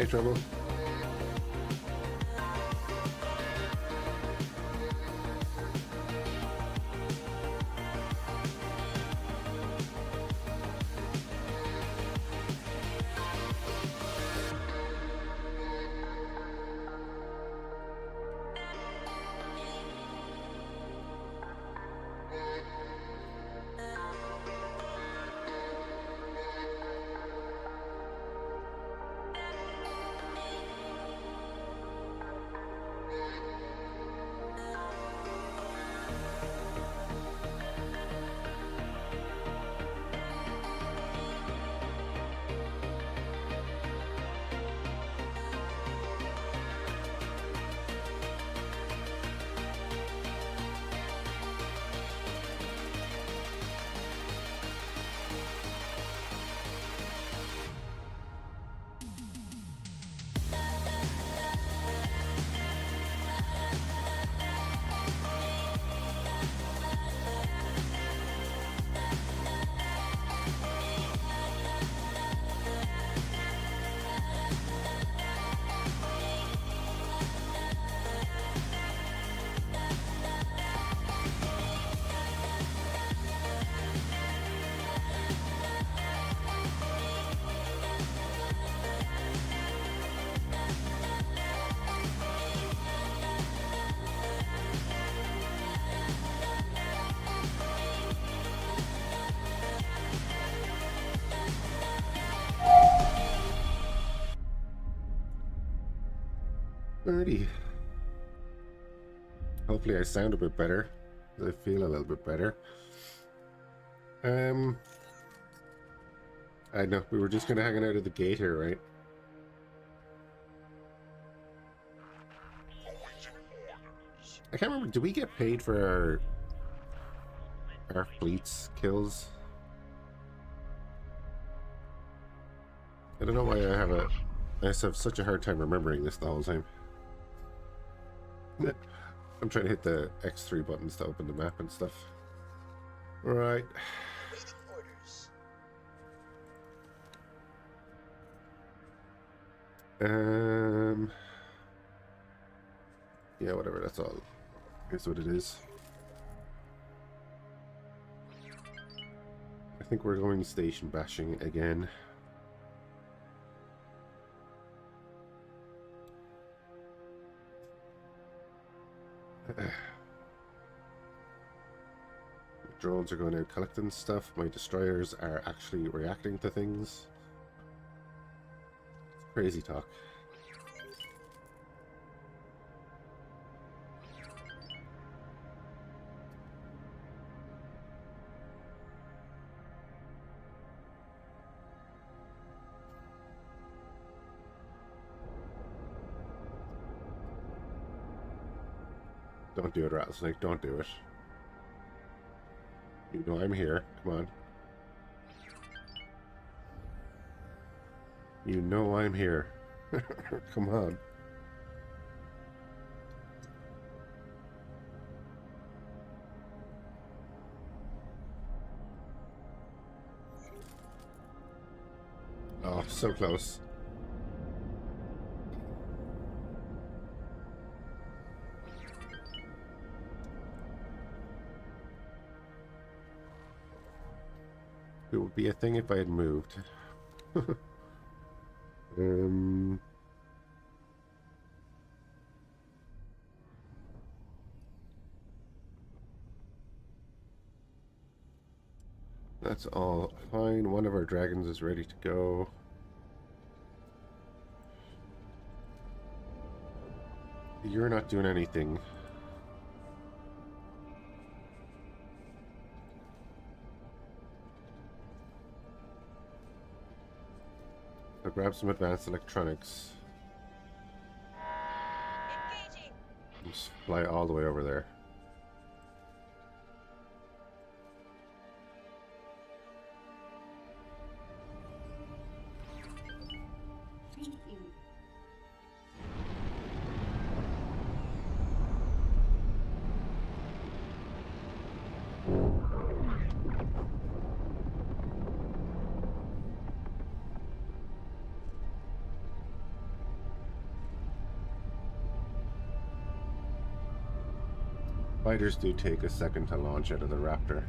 Hey, Trouble. Alrighty. Hopefully I sound a bit better. I feel a little bit better. I know, we were just kind of hanging out at the gate here, right? I can't remember, do we get paid for our fleet's kills? I don't know why I just have such a hard time remembering this the whole time. I'm trying to hit the X3 buttons to open the map and stuff. Right. Yeah, whatever, that's all. Here's what it is. I think we're going station bashing again. Drones are going out collecting stuff. My destroyers are actually reacting to things. It's crazy talk. Don't do it, Rattlesnake. Don't do it. You know I'm here. Come on. You know I'm here. Come on. Oh, so close. It would be a thing if I had moved. That's all fine. One of our dragons is ready to go. You're not doing anything. I'll grab some advanced electronics. Engaging. Just fly all the way over there. Fighters do take a second to launch out of the Raptor.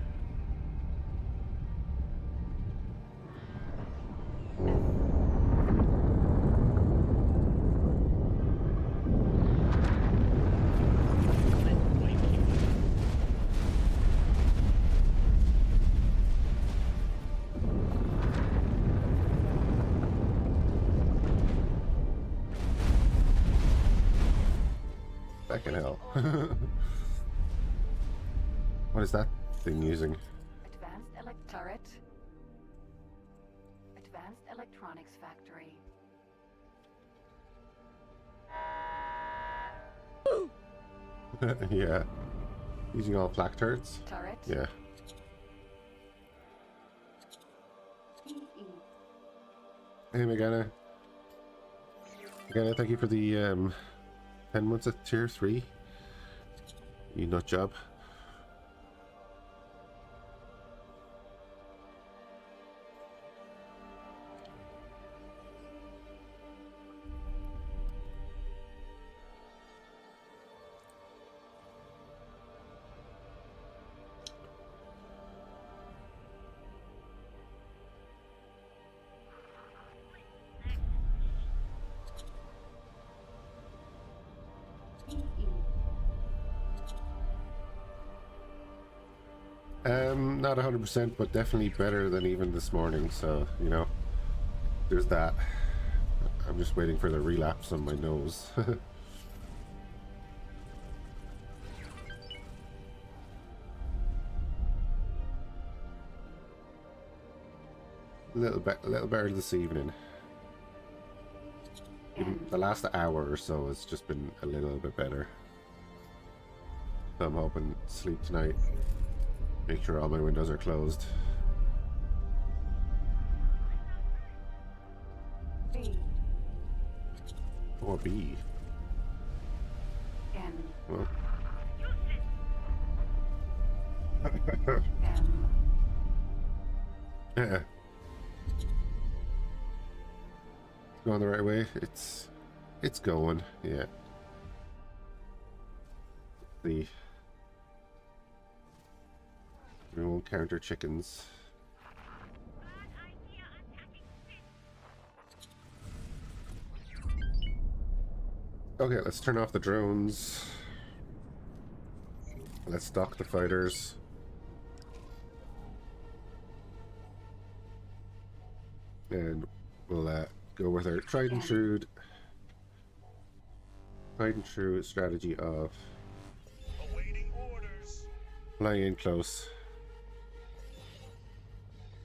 Fucking hell. What is that thing using? Advanced turret. Advanced electronics factory. Yeah. Using all flak turrets? Turret. Yeah. Hey, Megana. Megana, thank you for the 10 months at tier 3. You nut job. Not 100%, but definitely better than even this morning, so, you know, there's that. I'm just waiting for the relapse on my nose. A little better this evening. Even the last hour or so has just been a little bit better. So I'm hoping to sleep tonight. Make sure all my windows are closed. B. Oh, B. N. Well. M. Yeah. Going the right way. It's going. Yeah. We won't counter chickens. Okay, let's turn off the drones. Let's dock the fighters. And we'll go with our tried and true strategy of awaiting orders. flying in close,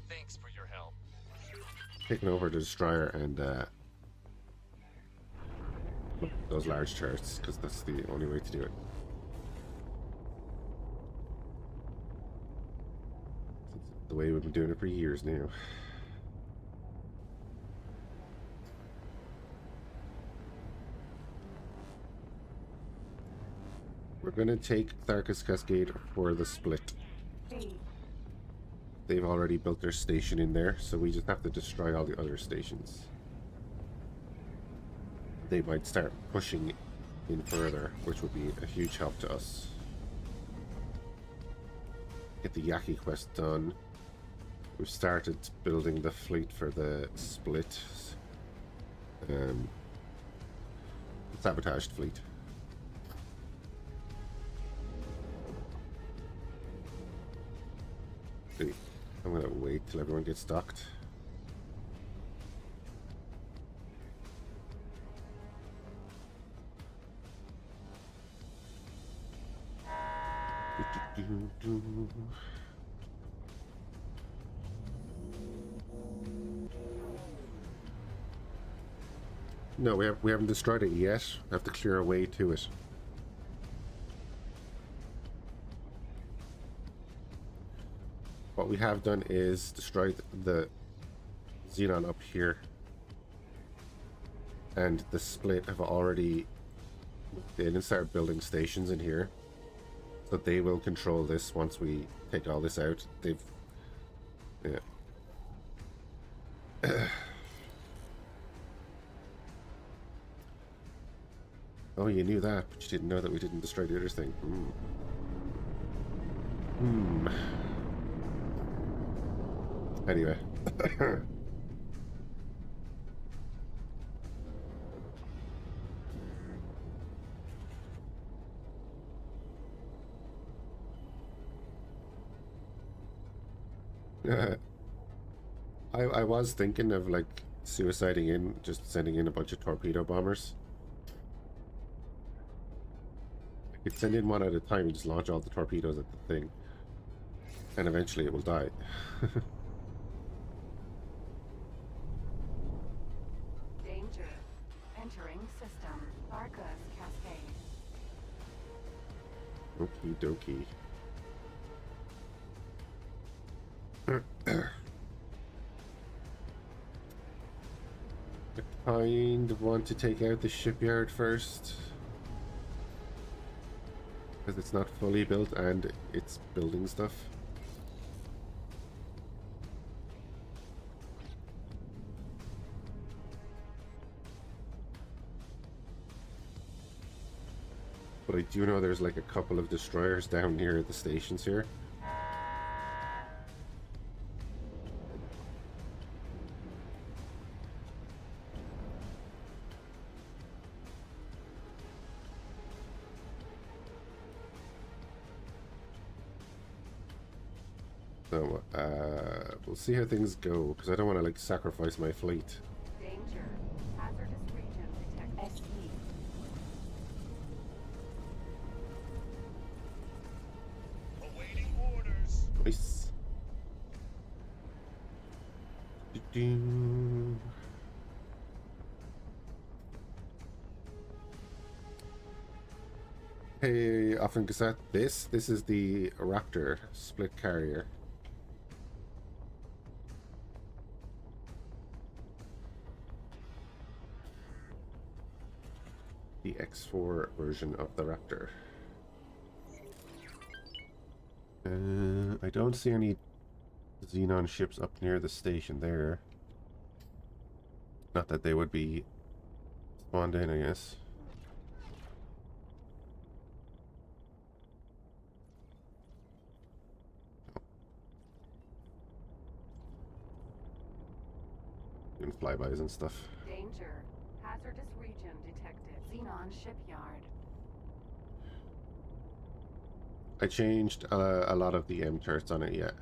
Thanks for your help. taking over the destroyer and those large turrets, because that's the only way to do it. It's the way we've been doing it for years now. We're gonna take Tharkas Cascade for the split. B. They've already built their station in there, so we just have to destroy all the other stations. They might start pushing in further, which would be a huge help to us. Get the Yaki quest done. We've started building the fleet for the split. Sabotaged fleet. I'm gonna wait till everyone gets docked. No, we haven't destroyed it yet. We have to clear a way to it. What we have done is destroyed the Xenon up here, and the split have already didn't start building stations in here, so they will control this once we take all this out. They've Oh, you knew that, but you didn't know that we didn't destroy the other thing. Hmm. Anyway. I was thinking of like suiciding in, just sending in a bunch of torpedo bombers. I could send in one at a time and just launch all the torpedoes at the thing. And eventually it will die. Danger. Entering system. Arcus Cascade. Okie dokie. I kind of want to take out the shipyard first. Because it's not fully built and it's building stuff. But I do know there's like a couple of destroyers down near the stations here. So, we'll see how things go, because I don't want to like sacrifice my fleet. Danger. Hazardous region detected. SE. Awaiting orders. Nice. Ding. Hey, often Gazette, this is the Raptor split carrier. The X4 version of the Raptor. I don't see any Xenon ships up near the station there. Not that they would be spawned in, I guess. Doing flybys and stuff. Danger. Hazardous region detected. Xenon shipyard. I changed a lot of the M turrets on it yet.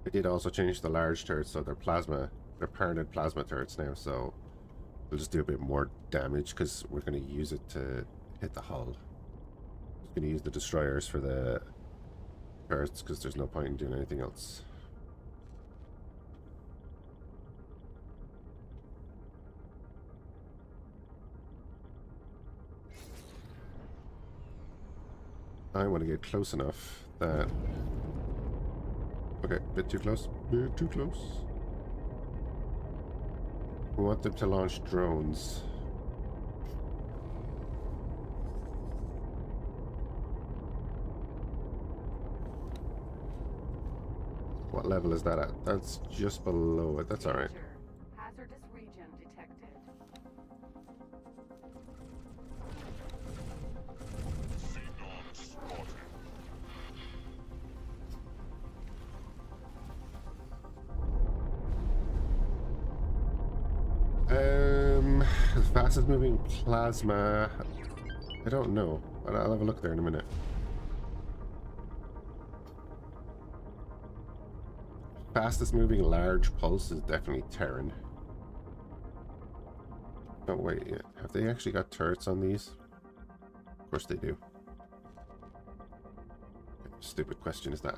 I did also change the large turrets, so they're permanent plasma turrets now, so we'll just do a bit more damage because we're going to use it to hit the hull. We're going to use the destroyers for the turrets because there's no point in doing anything else. I want to get close enough that... Okay, bit too close. Bit too close. We want them to launch drones. What level is that at? That's just below it. That's alright. Danger. Hazardous region detected. Xenon spotted. The fastest moving plasma... I don't know, but I'll have a look there in a minute. Fastest moving large pulse is definitely Terran. Oh wait, yeah. Have they actually got turrets on these? Of course they do. Stupid question is that.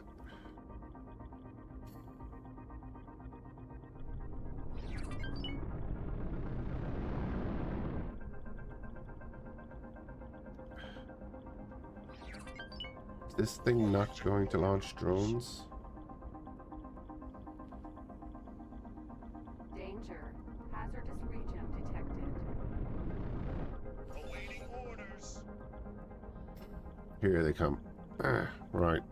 Is this thing not going to launch drones? Danger. Hazardous region detected. Awaiting orders. Here they come. Ah, right.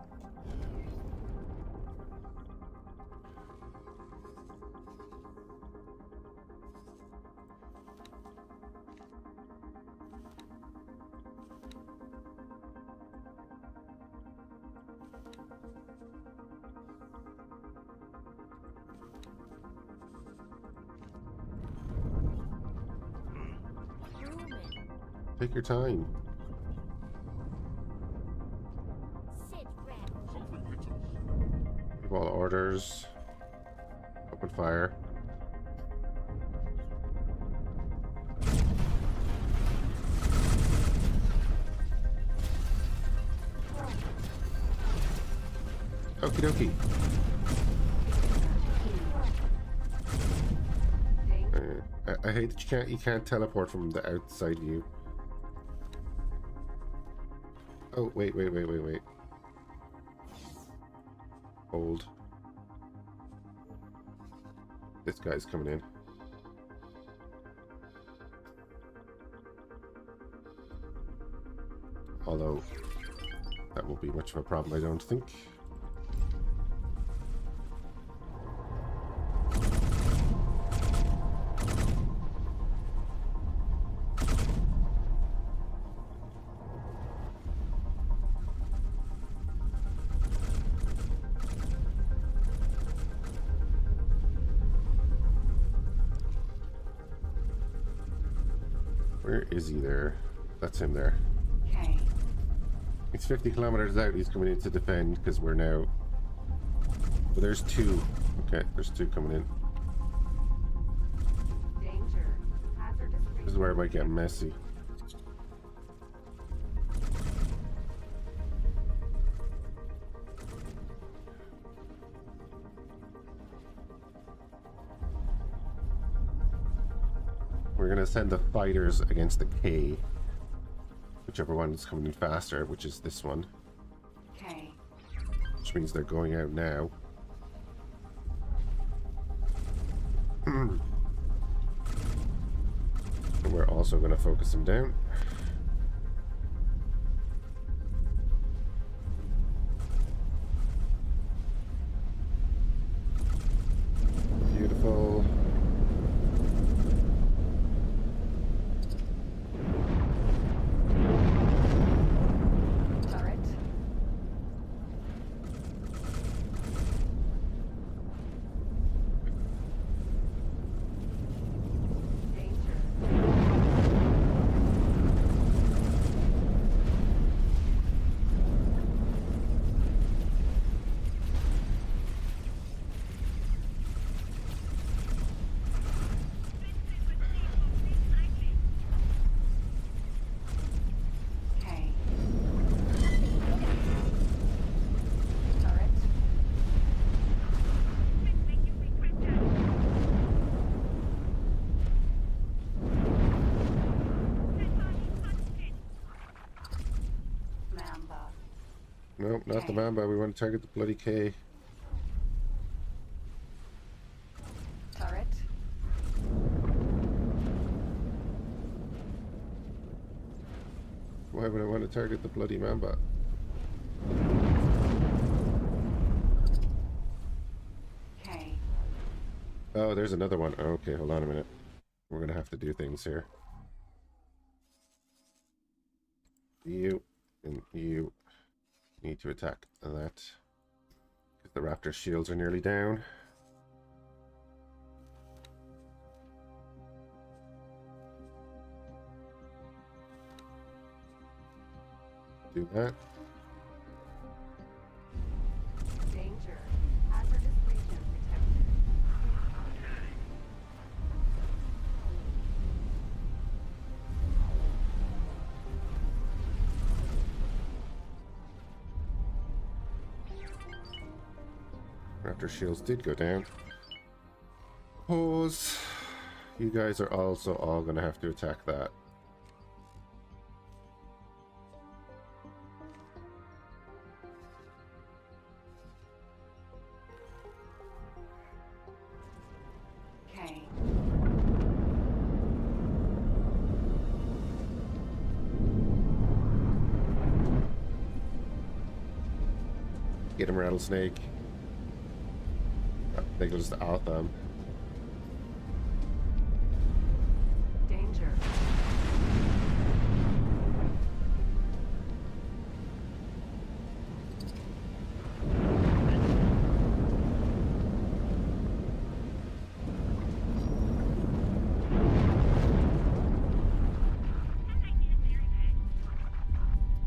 Take your time. Sit rep. Something hit us. Give all orders. Open fire. Okie dokie. I hate that you can't teleport from the outside view. Oh wait. Hold. This guy's coming in. Although that won't be much of a problem, I don't think. Where is he there? That's him there. Okay. He's 50 kilometers out. He's coming in to defend because we're now... Well, there's two. Okay, there's two coming in. Danger. Hazardous This is where it might get messy. We're going to send the fighters against the K. Whichever one is coming in faster, which is this one. Okay. Which means they're going out now. And we're also going to focus them down. Beautiful. Turret. Danger. Okay. Turret. Mamba. Nope, not the Mamba. We want to target the bloody K. Turret. Why would I want to target the bloody Mamba? Okay. Oh, there's another one. Okay, hold on a minute. We're going to have to do things here. You and you need to attack that. Because the Raptor shields are nearly down. Do that. Danger. Hazardous region detected. Raptor shields did go down. Pause. You guys are also all going to have to attack that. Okay. Get him, Rattlesnake. They can just out them. Danger.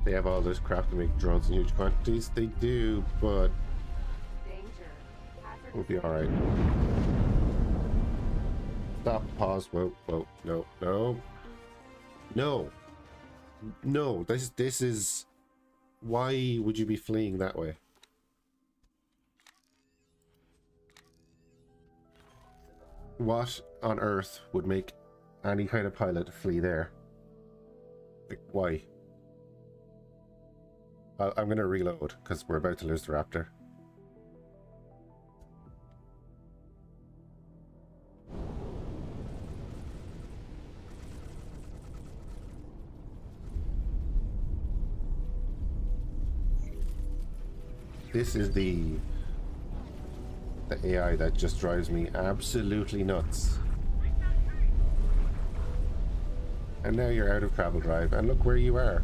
they have all this crap to make drones in huge quantities. They do, but Danger. Hazardous we'll be alright. Stop, pause, whoa, whoa, no, no. No. No, this is... Why would you be fleeing that way? What on earth would make any kind of pilot flee there? Like, why? I'm gonna reload, because we're about to lose the Raptor. This is the AI that just drives me absolutely nuts. And now you're out of travel drive, and look where you are.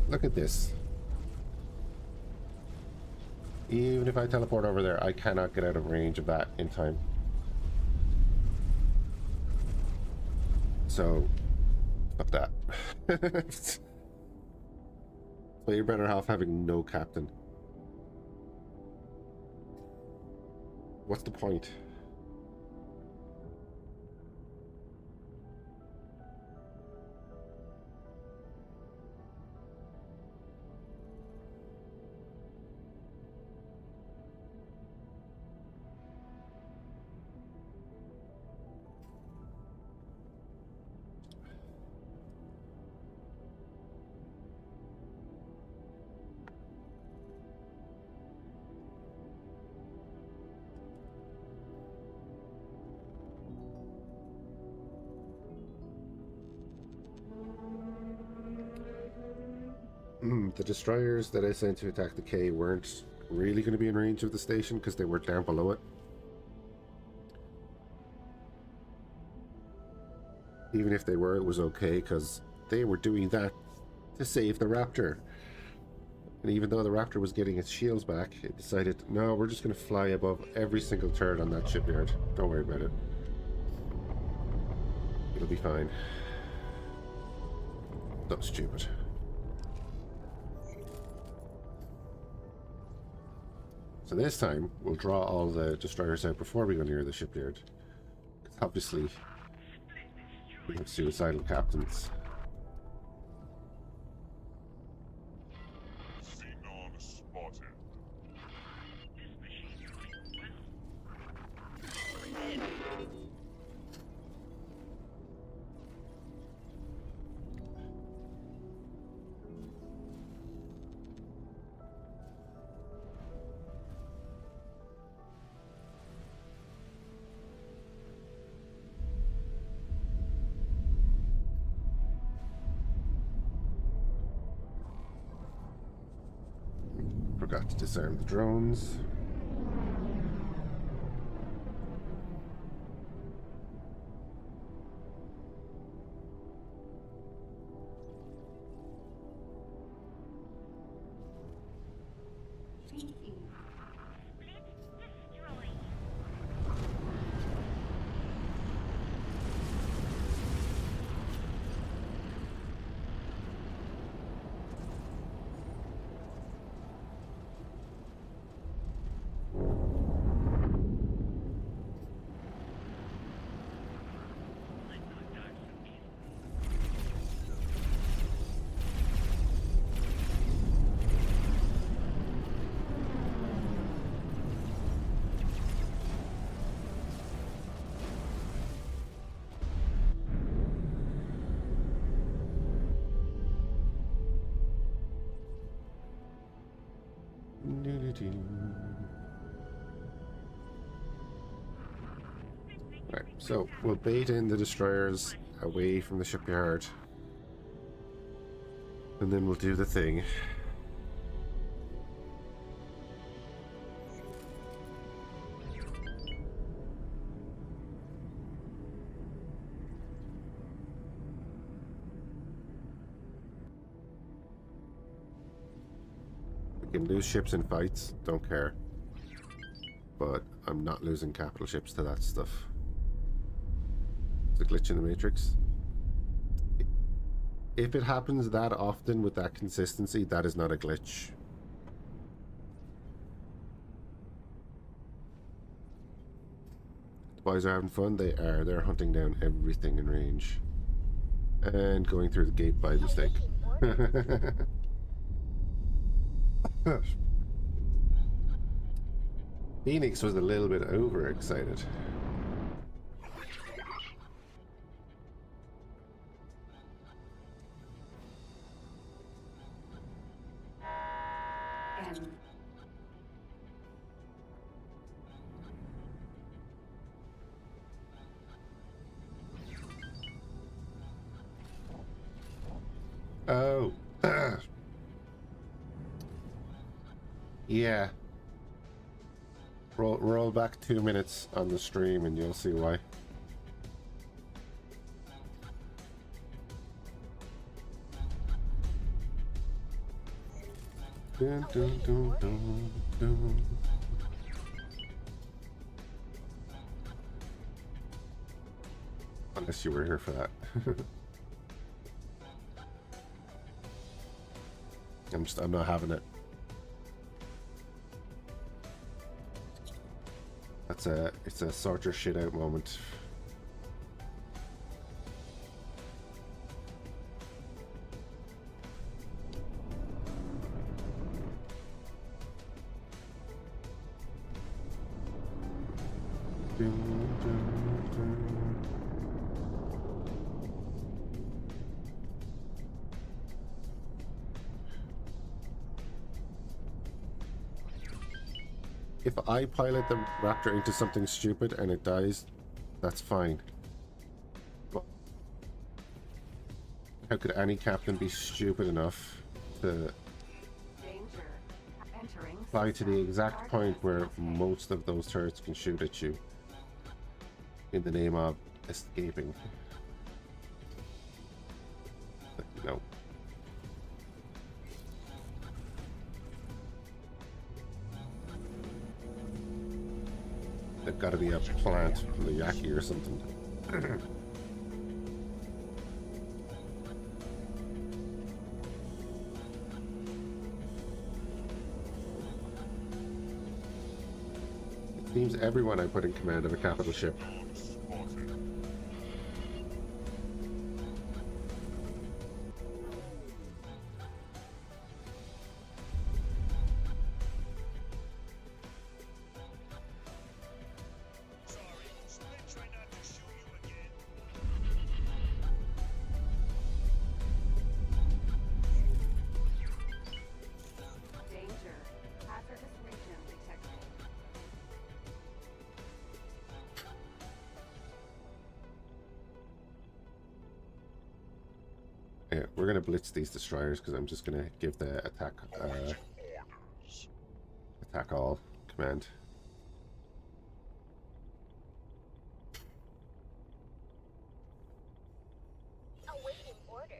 Look at this. Even if I teleport over there, I cannot get out of range of that in time. So, fuck that. So you're better off having no captain. What's the point? The destroyers that I sent to attack the K weren't really going to be in range of the station because they were down below it. Even if they were, it was okay because they were doing that to save the Raptor. And even though the Raptor was getting its shields back, it decided, no, we're just going to fly above every single turret on that shipyard. Don't worry about it. It'll be fine. So stupid. So this time, we'll draw all the destroyers out before we go near the shipyard. Because obviously, we have suicidal captains. Xenon spotted. Forgot to disarm the drones. Right, so we'll bait in the destroyers away from the shipyard, and then we'll do the thing. We can lose ships in fights, don't care. But I'm not losing capital ships to that stuff. It's a glitch in the Matrix. if it happens that often with that consistency, that is not a glitch. The boys are having fun. They are. They're hunting down everything in range. And going through the gate by mistake. Phoenix was a little bit overexcited. And Oh. Yeah. Roll back 2 minutes on the stream and you'll see why. Dun, dun, dun, dun, dun. Unless you were here for that. I'm not having it. It's a sort your shit out moment. Dun, dun, dun. If I pilot the raptor into something stupid and it dies, that's fine. But how could any captain be stupid enough to danger. Entering. fly to the system. exact Target point where assessment. most of those turrets can shoot at you in the name of escaping? But, no. They've got to be a plant from the Yaki or something. It seems everyone I put in command of a capital ship. Spotted. Sorry, Split try not to shoot you again. Danger. Hazardous region detected. Yeah, we're gonna blitz these destroyers because I'm just gonna give the attack Orders. attack all command. Awaiting orders.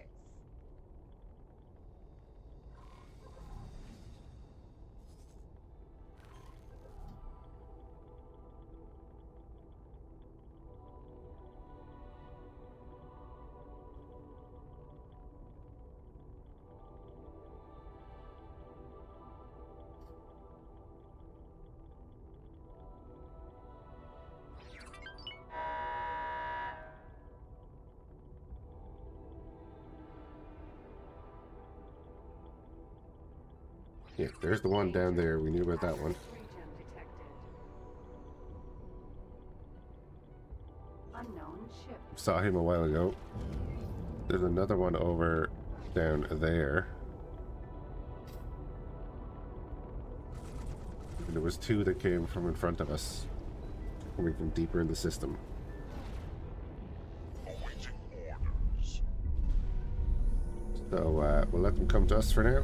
Yeah, there's the one down there. We knew about that one. Hazardous region detected. Unknown ship. Saw him a while ago. There's another one over down there. And there was two that came from in front of us, coming from deeper in the system. Awaiting orders. So we'll let them come to us for now.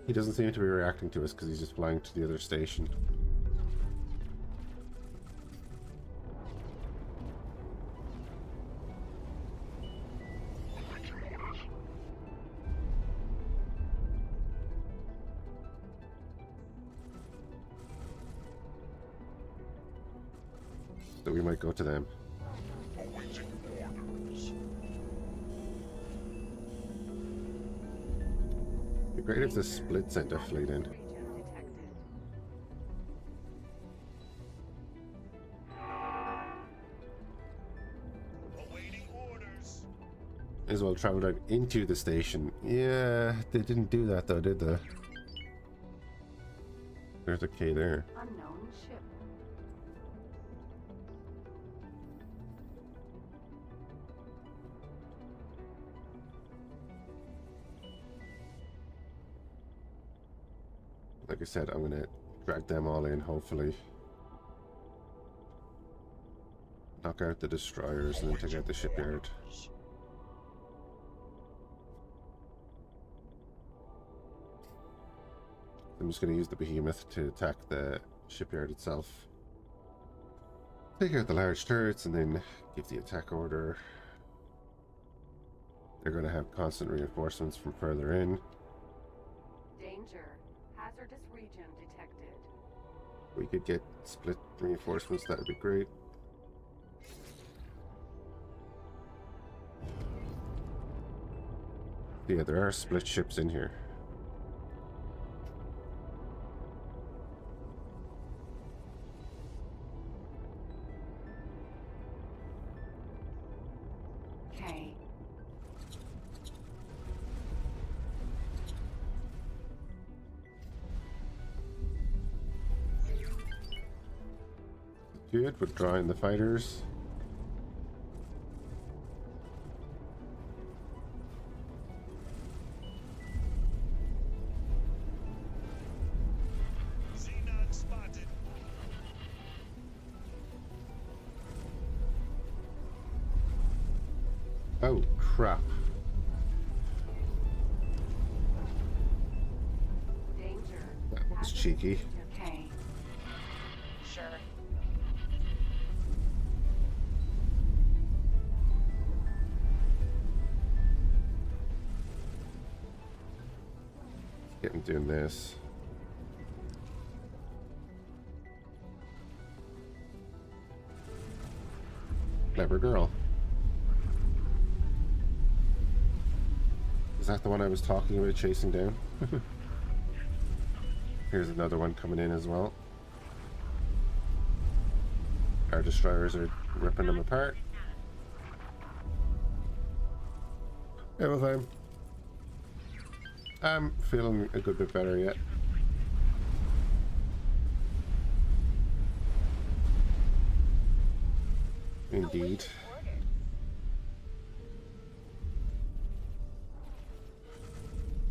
He doesn't seem to be reacting to us because he's just flying to the other station. So we might go to them. Awaiting orders. Great if the split sent a fleet in. Region detected. Awaiting orders. May as well travel down into the station. Yeah, they didn't do that though, did they? There's a K there. Unknown ship. Like I said, I'm gonna drag them all in, hopefully. Knock out the destroyers and then take out the shipyard. I'm just gonna use the behemoth to attack the shipyard itself. Take out the large turrets and then give the attack order. They're gonna have constant reinforcements from further in. Danger. Hazardous region detected. We could get split reinforcements, that would be great. Yeah, there are split ships in here. K. Good, withdrawing the fighters. Xenon spotted. Oh, crap. Danger. That was Hazardous cheeky. region K. Sure. Get him doing this. Clever girl. Is that the one I was talking about chasing down? Here's another one coming in as well. Our destroyers are ripping them apart. Yeah, well, I'm feeling a good bit better yet. Indeed. Awaiting orders.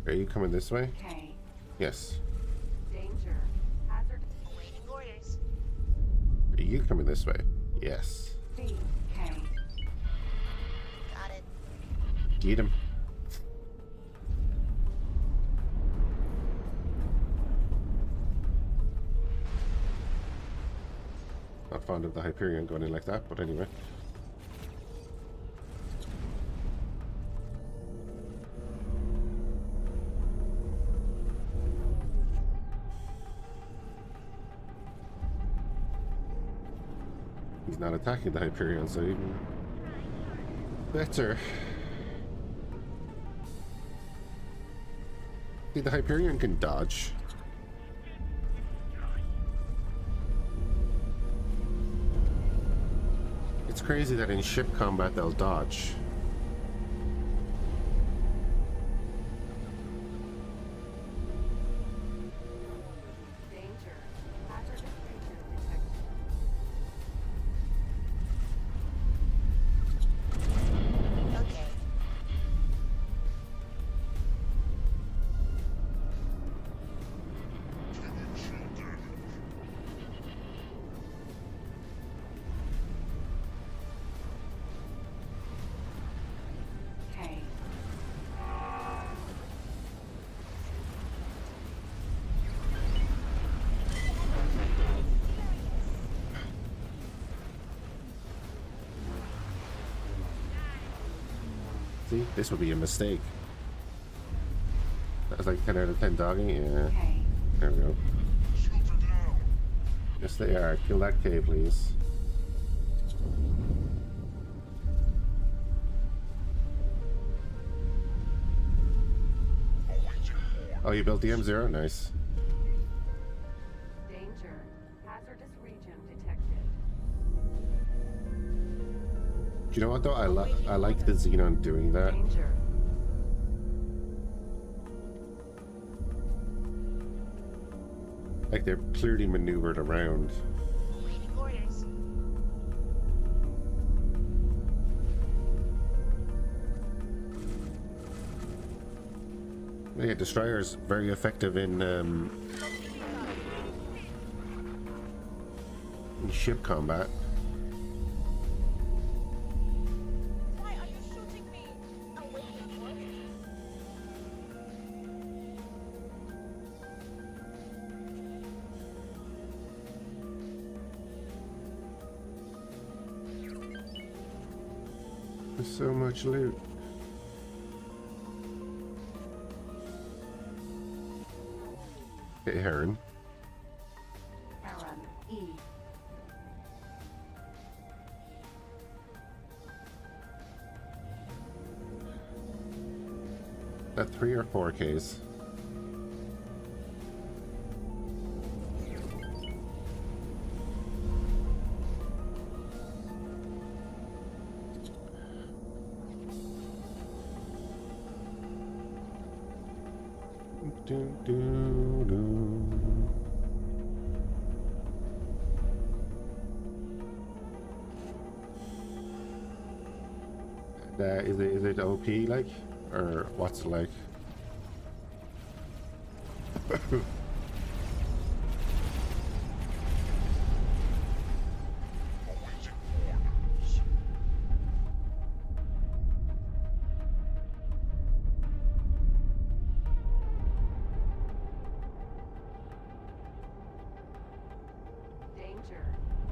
Are you coming this way? K. Yes. Danger. Hazard. Awaiting orders. Are you coming this way? Yes. B. K. Got it. Get him. Not fond of the Hyperion going in like that, but anyway. He's not attacking the Hyperion, so even better. See, the Hyperion can dodge. It's crazy that in ship combat they'll dodge. Danger. Hazardous region detected. Okay. Initial damage. K. See, this would be a mistake. That was like 10 out of 10 dogging. Yeah, K. there we go. Shoot her down. Yes, they are. Kill that K, please. Awaiting Oh, you built the M0? Nice. Danger. Hazardous region detected. Do you know what though? I like the Xenon doing that. Danger. Like they're clearly maneuvered around. Awaiting orders. Yeah, destroyers very effective in ship combat. Why are you shooting me? Awaiting orders. There's so much loot. Hey, Heron. Heron. E. That 3 or 4 Ks. Is it OP like, or what's it like? Awaiting orders. Danger.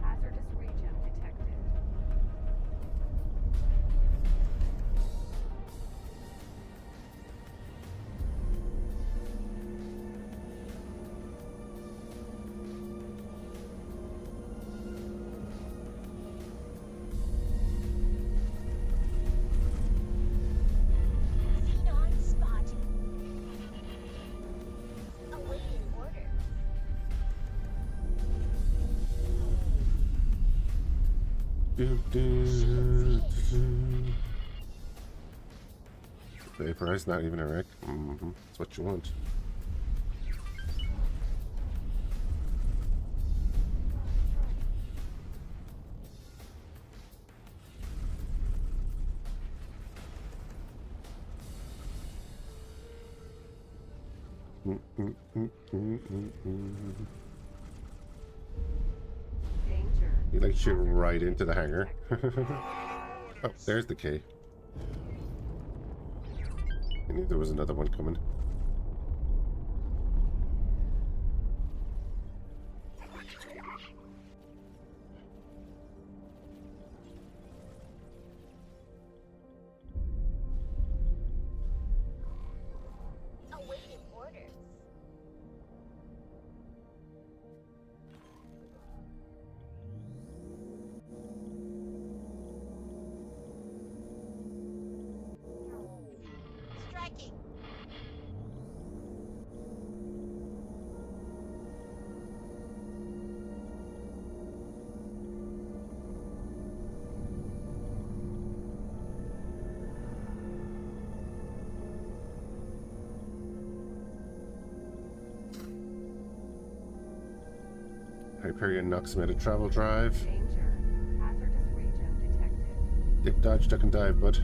Hazardous region detected. Xenon spotted. Awaiting orders. Vaporize, not even a wreck. That's what you want. Danger. You like shoot right into the hangar. Oh, there's the K. I knew there was another one coming. Awaiting orders. Striking. Hyperion knocks him out of travel drive. Danger. Hazardous region detected. Dip, dodge, duck, and dive, bud.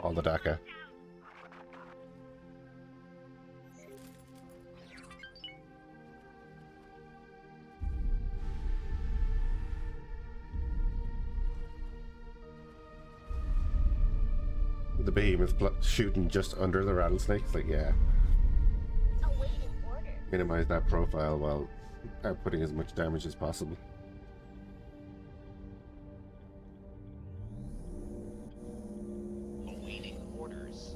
All the DACA. The behemoth shooting just under the rattlesnakes, like, yeah. Awaiting orders. Minimize that profile while outputting as much damage as possible. Awaiting orders.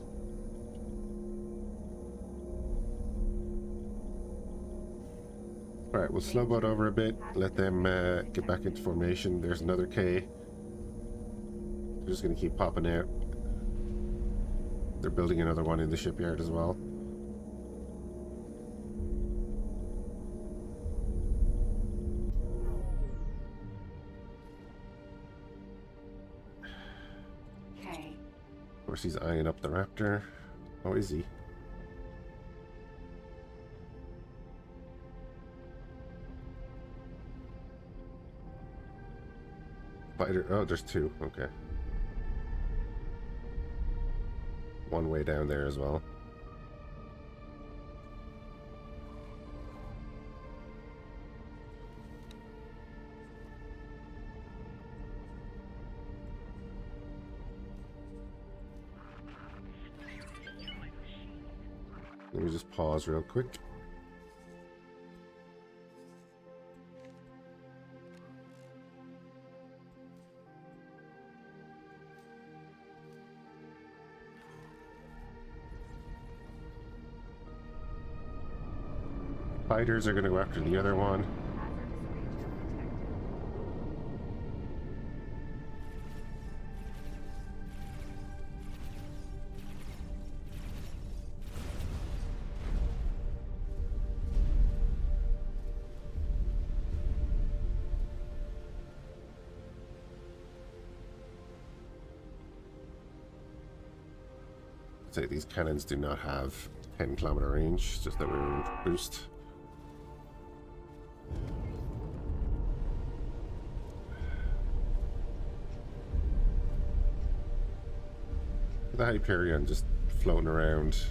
Alright, we'll slow boat over a bit, let them get back into formation. There's another K. They're just going to keep popping out. They're building another one in the shipyard as well. Okay. Of course, he's eyeing up the Raptor. Oh, is he? Fighter. Oh, there's two. Okay. One way down there as well. Let me just pause real quick. Fighters are going to go after the other one. Say these cannons do not have 10-kilometer range, just that we're boost. The Hyperion just floating around,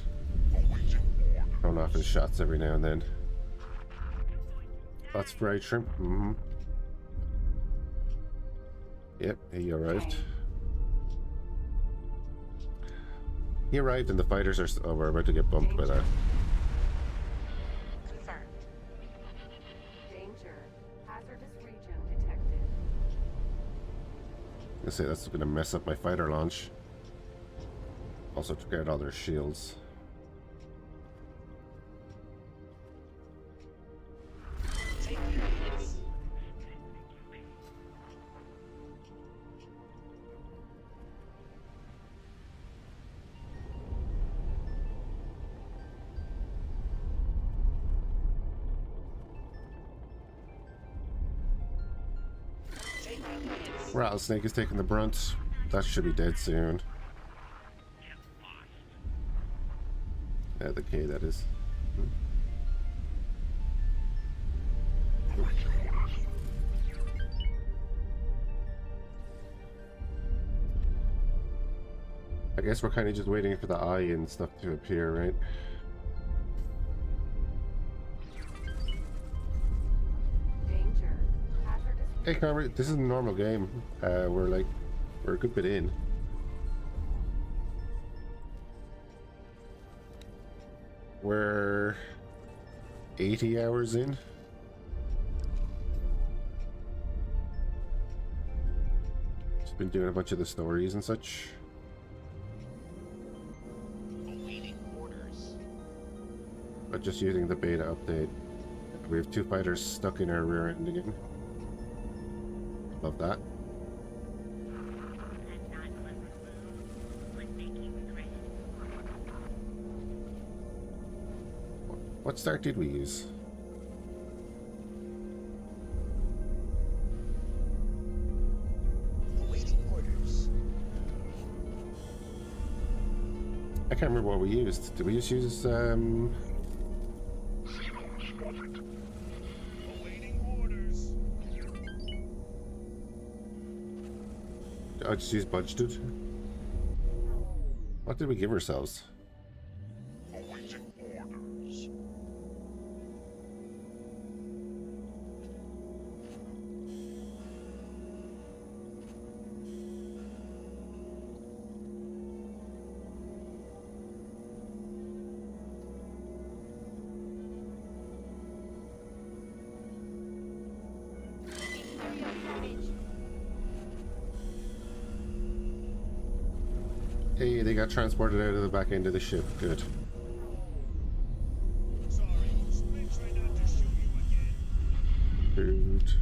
throwing off his shots every now and then. That's fried shrimp. Mm-hmm. Yep, he arrived. He arrived and the fighters are... Oh, we're about to get bumped by that. Confirmed. Danger. Hazardous region detected. I say that's going to mess up my fighter launch. Also took out all their shields. Rattlesnake is taking the brunt. That should be dead soon. Yeah, the K, that is. I guess we're kind of just waiting for the eye and stuff to appear, right? Danger. Hazardous. Hey, comrade, this is a normal game. We're a good bit in. We're 80 hours in. Just been doing a bunch of the stories and such. Awaiting orders. But just using the beta update. We have two fighters stuck in our rear end again. Love that. What start did we use? Awaiting orders. I can't remember what we used. Did we just use Awaiting orders. I just used budgeted? What did we give ourselves? Awaiting orders. Imperial damage. Hey, they got transported out of the back end of the ship. Good. Sorry, I try not to shoot you again. Dude.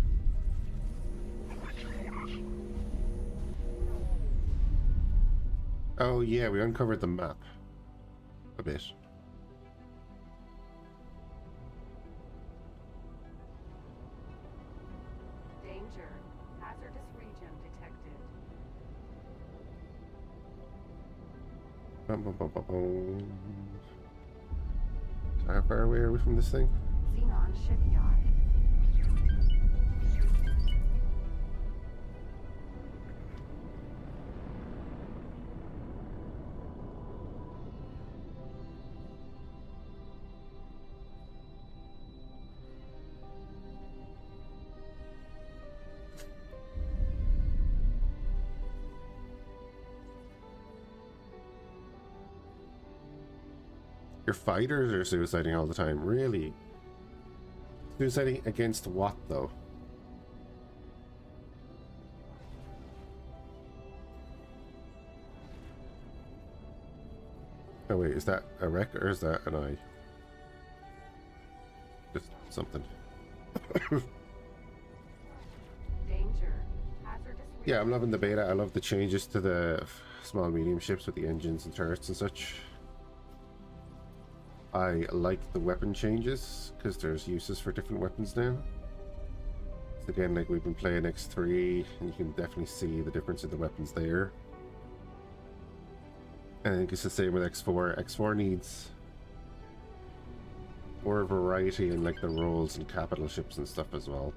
Oh yeah, we uncovered the map a bit. Danger. Hazardous region detected. Bum, bum, bum, bum, bum. So how far away are we from this thing? Xenon shipyard. Your fighters are suiciding all the time, really? Suiciding against what, though? Oh wait, is that a wreck or is that an eye? Just something. Danger. Hazardous region. Yeah, I'm loving the beta. I love the changes to the small medium ships with the engines and turrets and such. I like the weapon changes because there's uses for different weapons now. So again, like we've been playing X3 and you can definitely see the difference in the weapons there. And I think it's the same with X4. X4 needs more variety in like the roles and capital ships and stuff as well.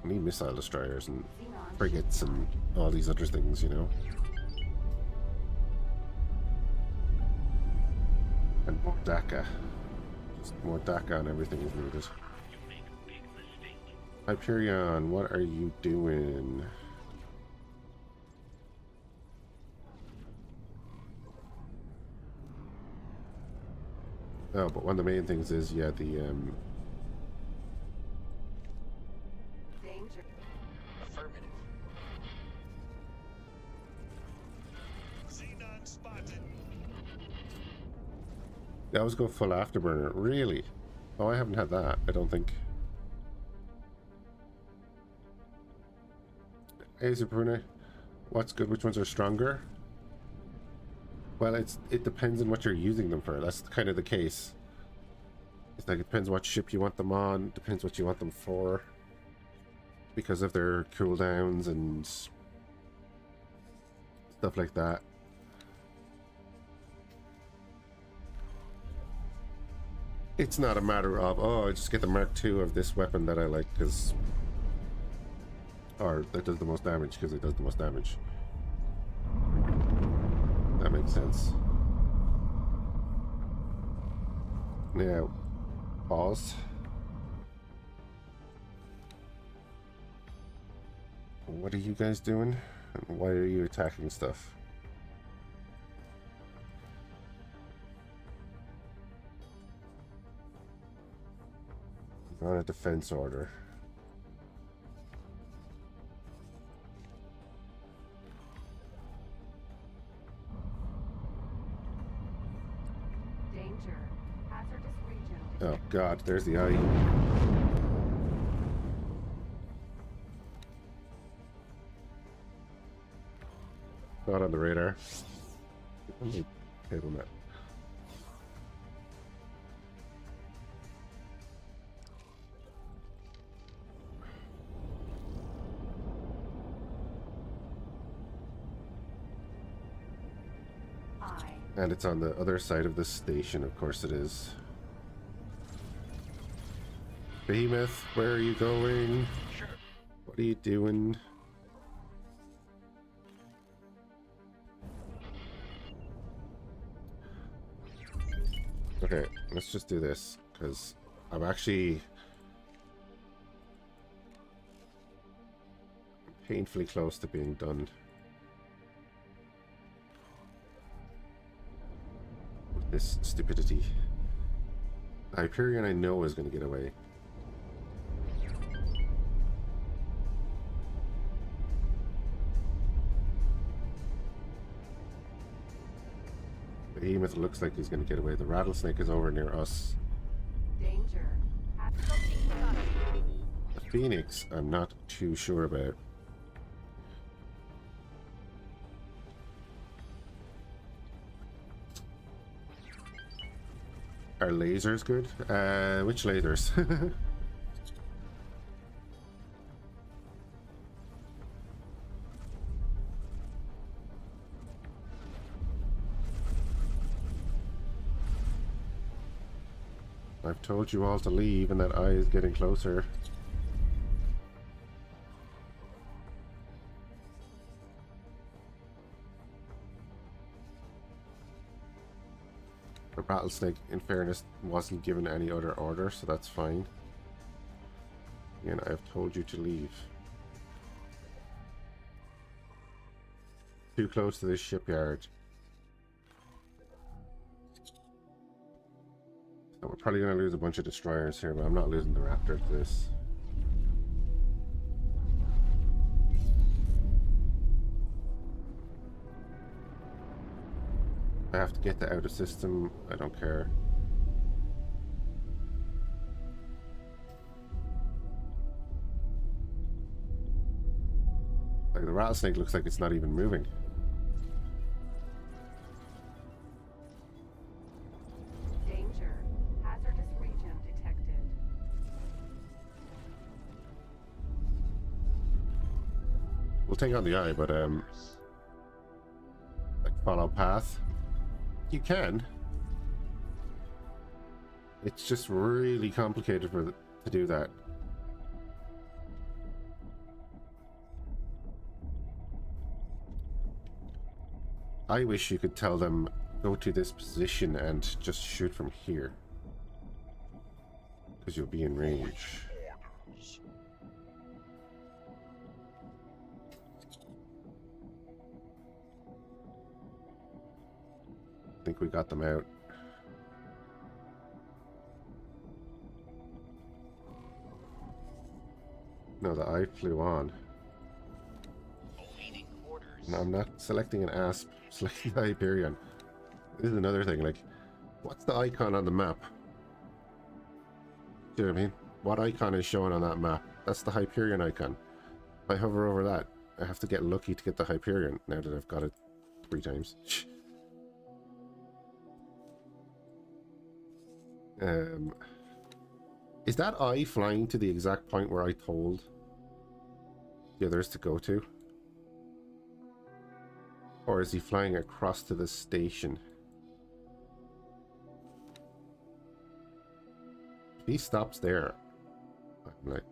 We need missile destroyers and Xenon frigates and all these other things, you know. And more DACA. Just more DACA on everything is needed. You make a big mistake. Hyperion, what are you doing? Oh, but one of the main things is, yeah, the, Danger. Affirmative. Xenon spotted. they always go full afterburner. Really? Oh, I haven't had that, I don't think. Hey, Superuna, what's good? Which ones are stronger? Well, it depends on what you're using them for. That's kind of the case. It's like it depends what ship you want them on, depends what you want them for. Because of their cooldowns and stuff like that. It's not a matter of, oh, I just get the Mark II of this weapon that I like because... Or that does the most damage because it does the most damage. That makes sense. Now, pause. What are you guys doing? And why are you attacking stuff? On a defense order. Danger. Hazardous region Oh detected. god, there's the eye. Not on the radar. Table mat. I. And it's on the other side of the station, of course it is. Behemoth, where are you going? Sure. What are you doing? Okay, let's just do this, because I'm actually painfully close to being done with this stupidity. Hyperion I know is going to get away. Behemoth looks like he's going to get away. The rattlesnake is over near us. Danger. shooting first. The Phoenix, I'm not too sure about. Are lasers good? Which lasers? I've told you all to leave and that eye is getting closer. The Rattlesnake, in fairness, wasn't given any other order, so that's fine. Again, I've told you to leave. Too close to this shipyard. So we're probably going to lose a bunch of destroyers here, but I'm not losing the Raptor to this. I have to get the outer system. I don't care. Like the Rattlesnake looks like it's not even moving. Danger. Hazardous region detected. We'll take on the eye, but like follow path. You can. It's just really complicated to do that. I wish you could tell them go to this position and just shoot from here, because you'll be in range. Orders. I think we got them out. No, the eye flew on. Awaiting orders. No, I'm not selecting an asp, I'm selecting the Hyperion. This is another thing, like, what's the icon on the map? Do you know what I mean? What icon is showing on that map? That's the Hyperion icon. If I hover over that, I have to get lucky to get the Hyperion, now that I've got it 3 times. Is that eye flying to the exact point where I told the others to go to? Or is he flying across to the station? If he stops there, I'm like...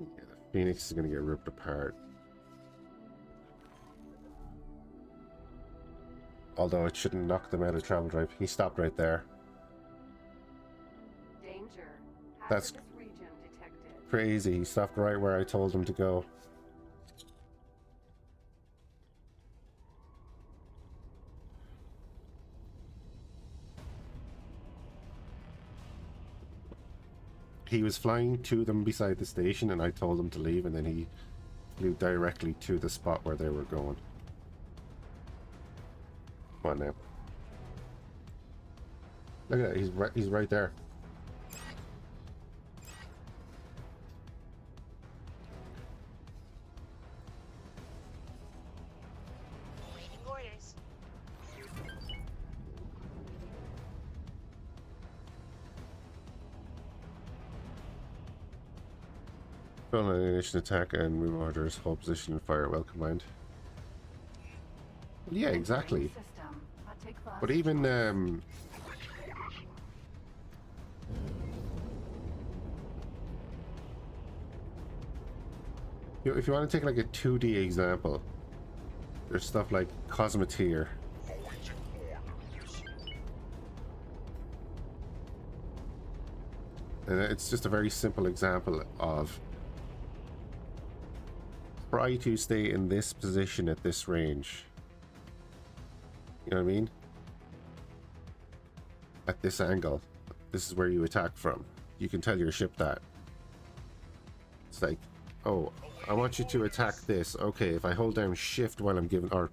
Yeah, the Phoenix is going to get ripped apart. Although it shouldn't knock them out of travel drive. He stopped right there. Danger. That's Hazardous region detected. crazy. He stopped right where I told him to go. He was flying to them beside the station and I told him to leave, and then he flew directly to the spot where they were going. Come on now. Look at that, he's right there. Awaiting orders. Fill an initial attack and move orders, hold position and fire well combined. Yeah, exactly. System. Take But even if you want to take like a 2D example, there's stuff like Cosmeteer. Awaiting orders. And it's just a very simple example of try to stay in this position at this range. You know what I mean? At this angle. This is where you attack from. You can tell your ship that. It's like, oh, I want you to attack this. Okay, if I hold down shift while I'm giving, or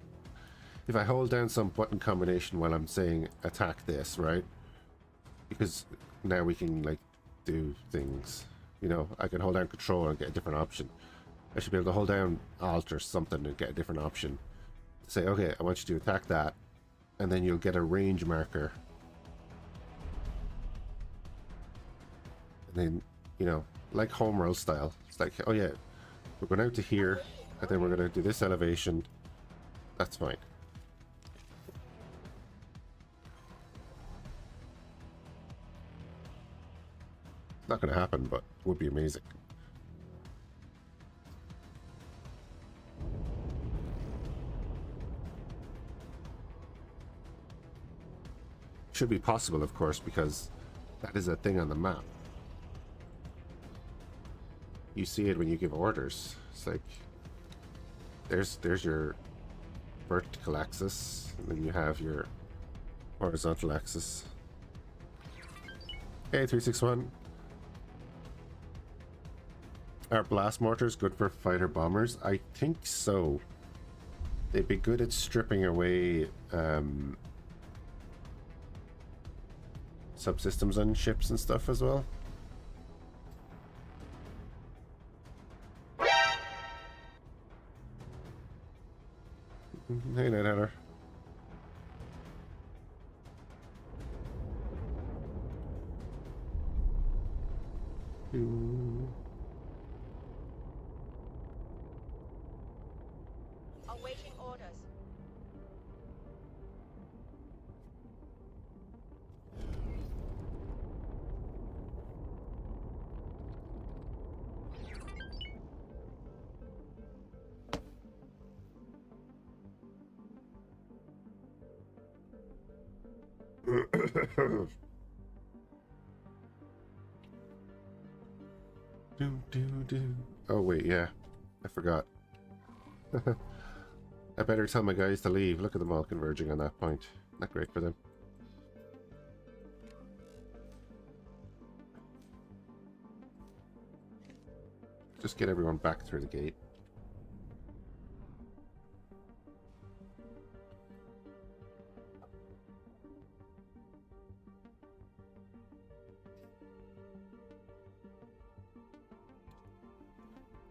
if I hold down some button combination while I'm saying attack this, right? Because now we can like do things. You know, I can hold down control and get a different option. I should be able to hold down alt or something and get a different option. Say, okay, I want you to attack that, and then you'll get a range marker. And then, you know, like homeworld style. It's like, oh yeah, we're going out to here, and then we're going to do this elevation. That's fine. Not going to happen, but it would be amazing. Should be possible, of course, because that is a thing on the map. You see it when you give orders. It's like there's your vertical axis, and then you have your horizontal axis. Hey, 361. Are blast mortars good for fighter bombers? I think so. They'd be good at stripping away subsystems on ships and stuff as well. Hey, Night Hatter. Awaiting orders. Oh wait, yeah, I forgot. I better tell my guys to leave. Look at them all converging on that point. Not great for them. Just get everyone back through the gate.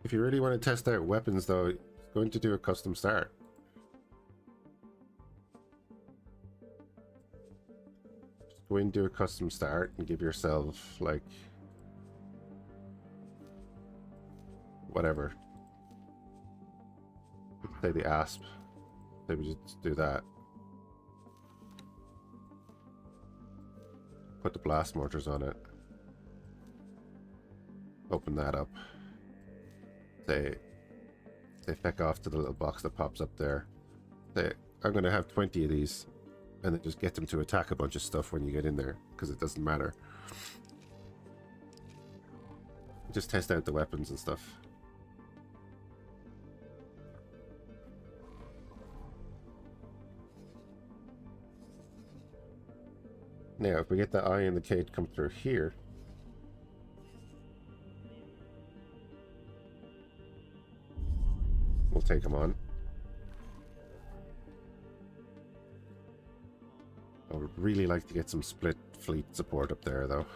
If you really want to test out weapons, though, it's going to do a custom start. Just go and do a custom start and give yourself, like, whatever. Say the asp. Maybe just do that. Put the blast mortars on it. Open that up. Say feck off to the little box that pops up there. Say, I'm going to have 20 of these, and then just get them to attack a bunch of stuff when you get in there, because it doesn't matter. Just test out the weapons and stuff. Now, if we get the eye and the Cade come through here, we'll take them on. I would really like to get some split fleet support up there, though.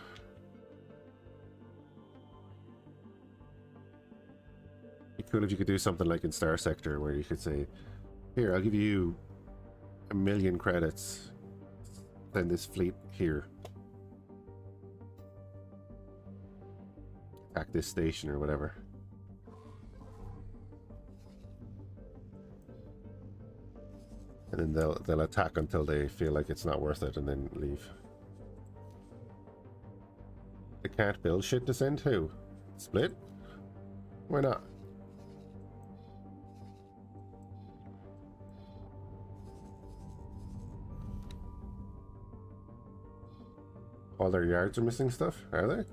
It'd be cool if you could do something like in Starsector, where you could say, here, I'll give you 1,000,000 credits. Send this fleet here. Attack this station or whatever. And then they'll attack until they feel like it's not worth it, and then leave. They can't build shit to send who? Split? Why not? All their yards are missing stuff, are they?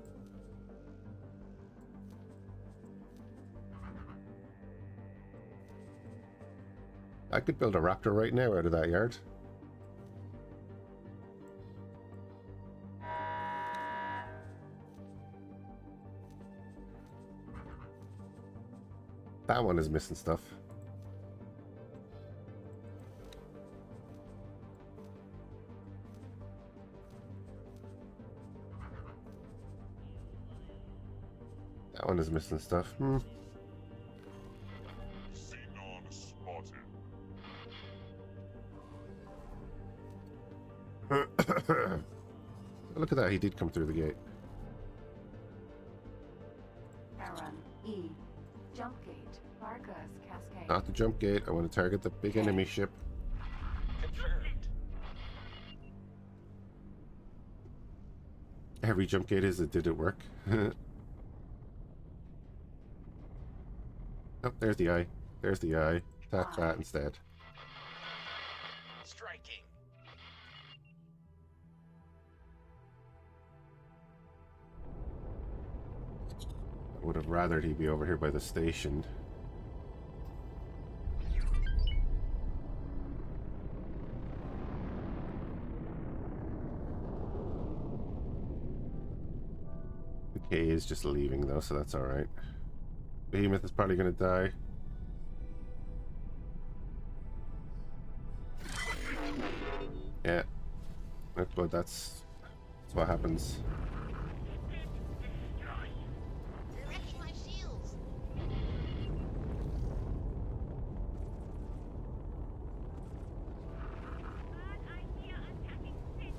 I could build a raptor right now out of that yard. That one is missing stuff. That one is missing stuff. Xenon spotted. Look at that, he did come through the gate. Aaron, E. Jump gate. Vargas, Cascade. Not the jump gate, I want to target the big enemy ship. Confirmed. Every jump gate is it, did it work? Oh, there's the eye. There's the eye. Attack that instead. Striking. I would have rathered he'd be over here by the station. The K is just leaving though, so that's alright. Behemoth is probably gonna die. Yeah. But that's what happens. You're wrecking my shields. Bad idea attacking Fhiachs.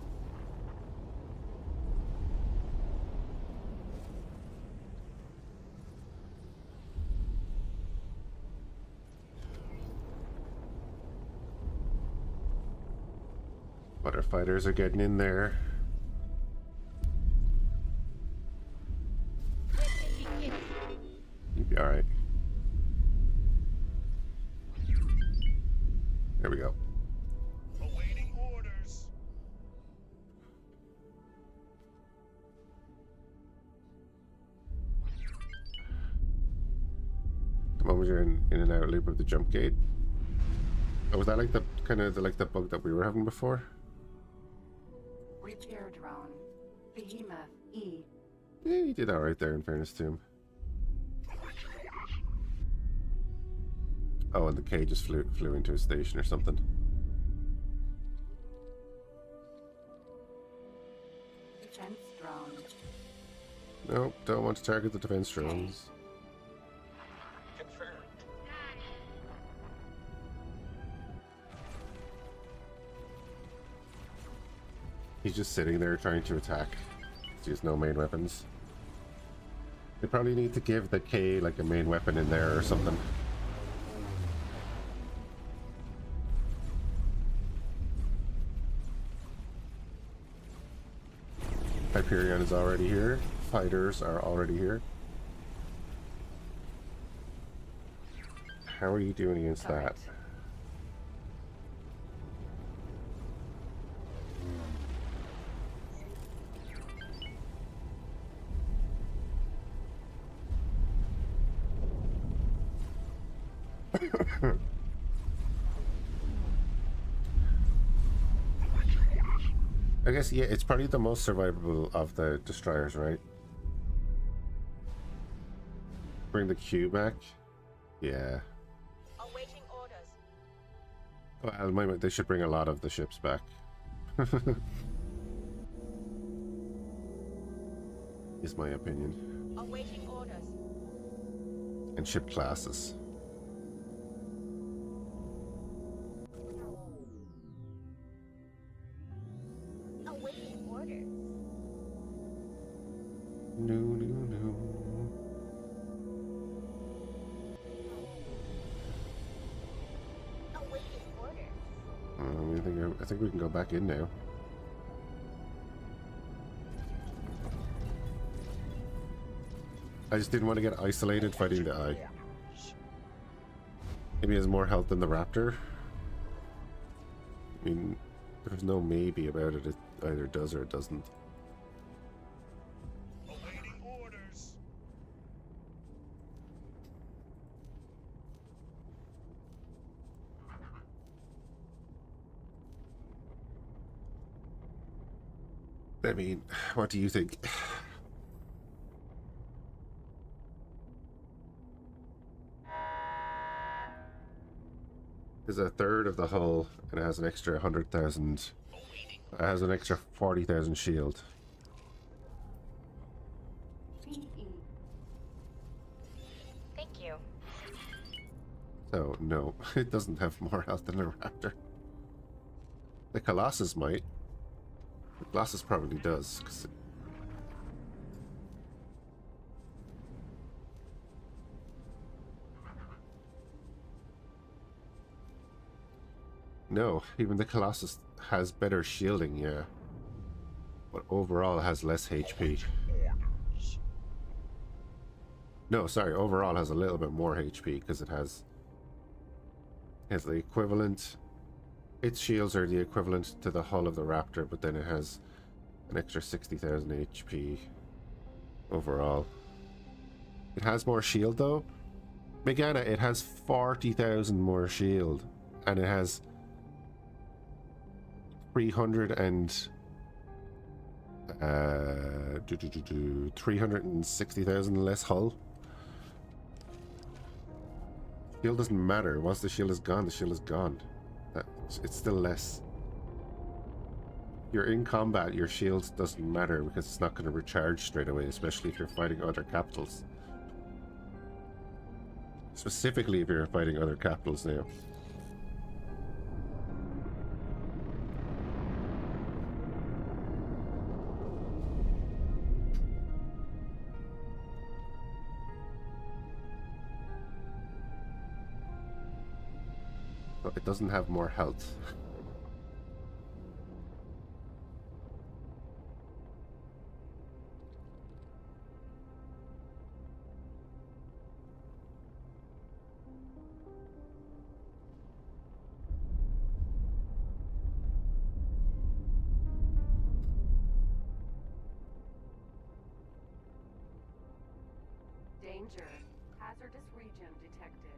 But our fighters are getting in there. You'd be alright. There we go. Awaiting orders. The moment you're in and out loop of the jump gate. Oh, was that like the kind of like the bug that we were having before? Repair drone. Behemoth, E. Yeah, he did alright there in fairness to him. Oh, and the K just flew into a station or something. Defense drone. No, don't want to target the defense drones. Confirmed. He's just sitting there trying to attack. He has no main weapons. They probably need to give the K like a main weapon in there or something. Hyperion is already here. Fighters are already here. How are you doing against that? I guess, yeah, it's probably the most survivable of the destroyers, right? Bring the Q back? Yeah. Awaiting orders. Well, they should bring a lot of the ships back. Is my opinion. Awaiting orders. And ship classes. Awaiting orders. No, no, no. Awaiting orders. I think we can go back in now. I just didn't want to get isolated fighting the Eye. Maybe he has more health than the Raptor. I mean, there's no maybe about it. It either does or it doesn't. Awaiting orders. I mean, what do you think? is a third of the hull, and it has an extra 100,000. It has an extra 40,000 shield. PE. Thank you. So no, it doesn't have more health than a raptor. The Colossus might. The Colossus probably does. 'Cause no, even the Colossus has better shielding, yeah. But overall has less HP. Orders. No, sorry, overall has a little bit more HP because it has the equivalent. Its shields are the equivalent to the hull of the Raptor, but then it has an extra 60,000 HP overall. It has more shield though. Megana, it has 40,000 more shield, and it has 360,000 less hull. Shield doesn't matter. Once the shield is gone, the shield is gone. It's still less. You're in combat, your shield doesn't matter because it's not going to recharge straight away, especially if you're fighting other capitals. Specifically if you're fighting other capitals now. But it doesn't have more health. Danger. Hazardous region detected.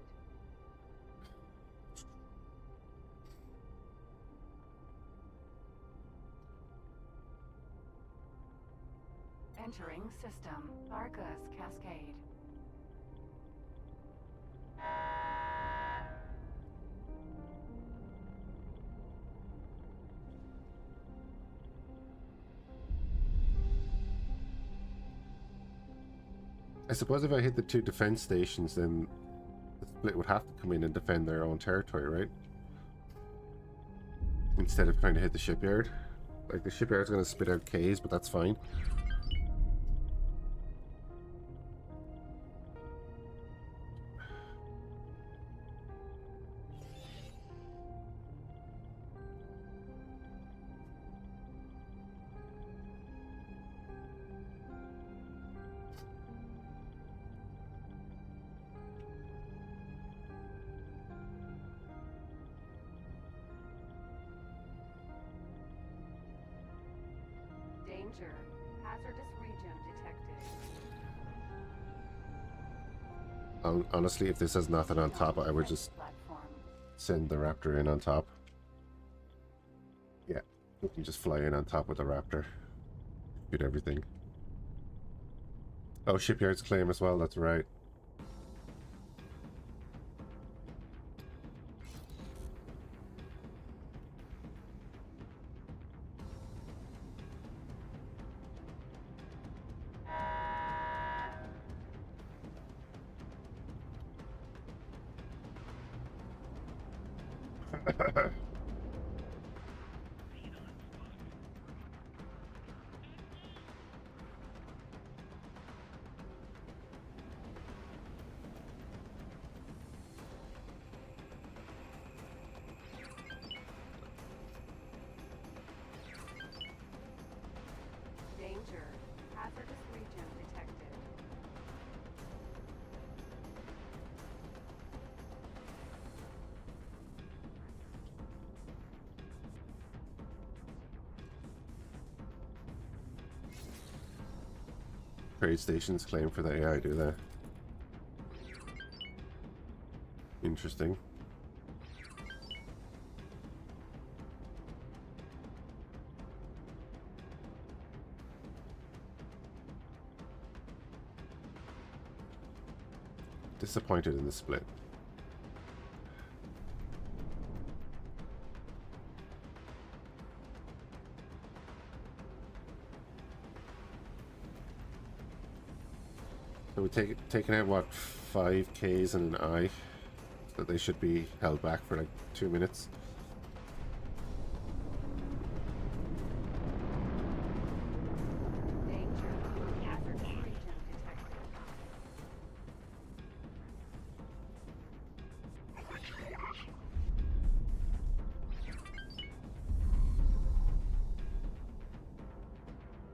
Entering system. Arcus Cascade. I suppose if I hit the two defense stations, then the split would have to come in and defend their own territory, right? Instead of trying to hit the shipyard. Like, the shipyard's going to spit out K's, but that's fine. Danger. Hazardous region detected. Honestly, if this has nothing on top, I would just Platform. send the Raptor in on top. Yeah, you can just fly in on top with the Raptor. Shoot everything. Oh, shipyard's claim as well, that's right. Danger. Hazardous region detected. Trade stations claim for the AI, do they? Interesting. Disappointed in the split. So we taken out what 5Ks and an I, so they should be held back for like 2 minutes. Danger. Hazardous region detected.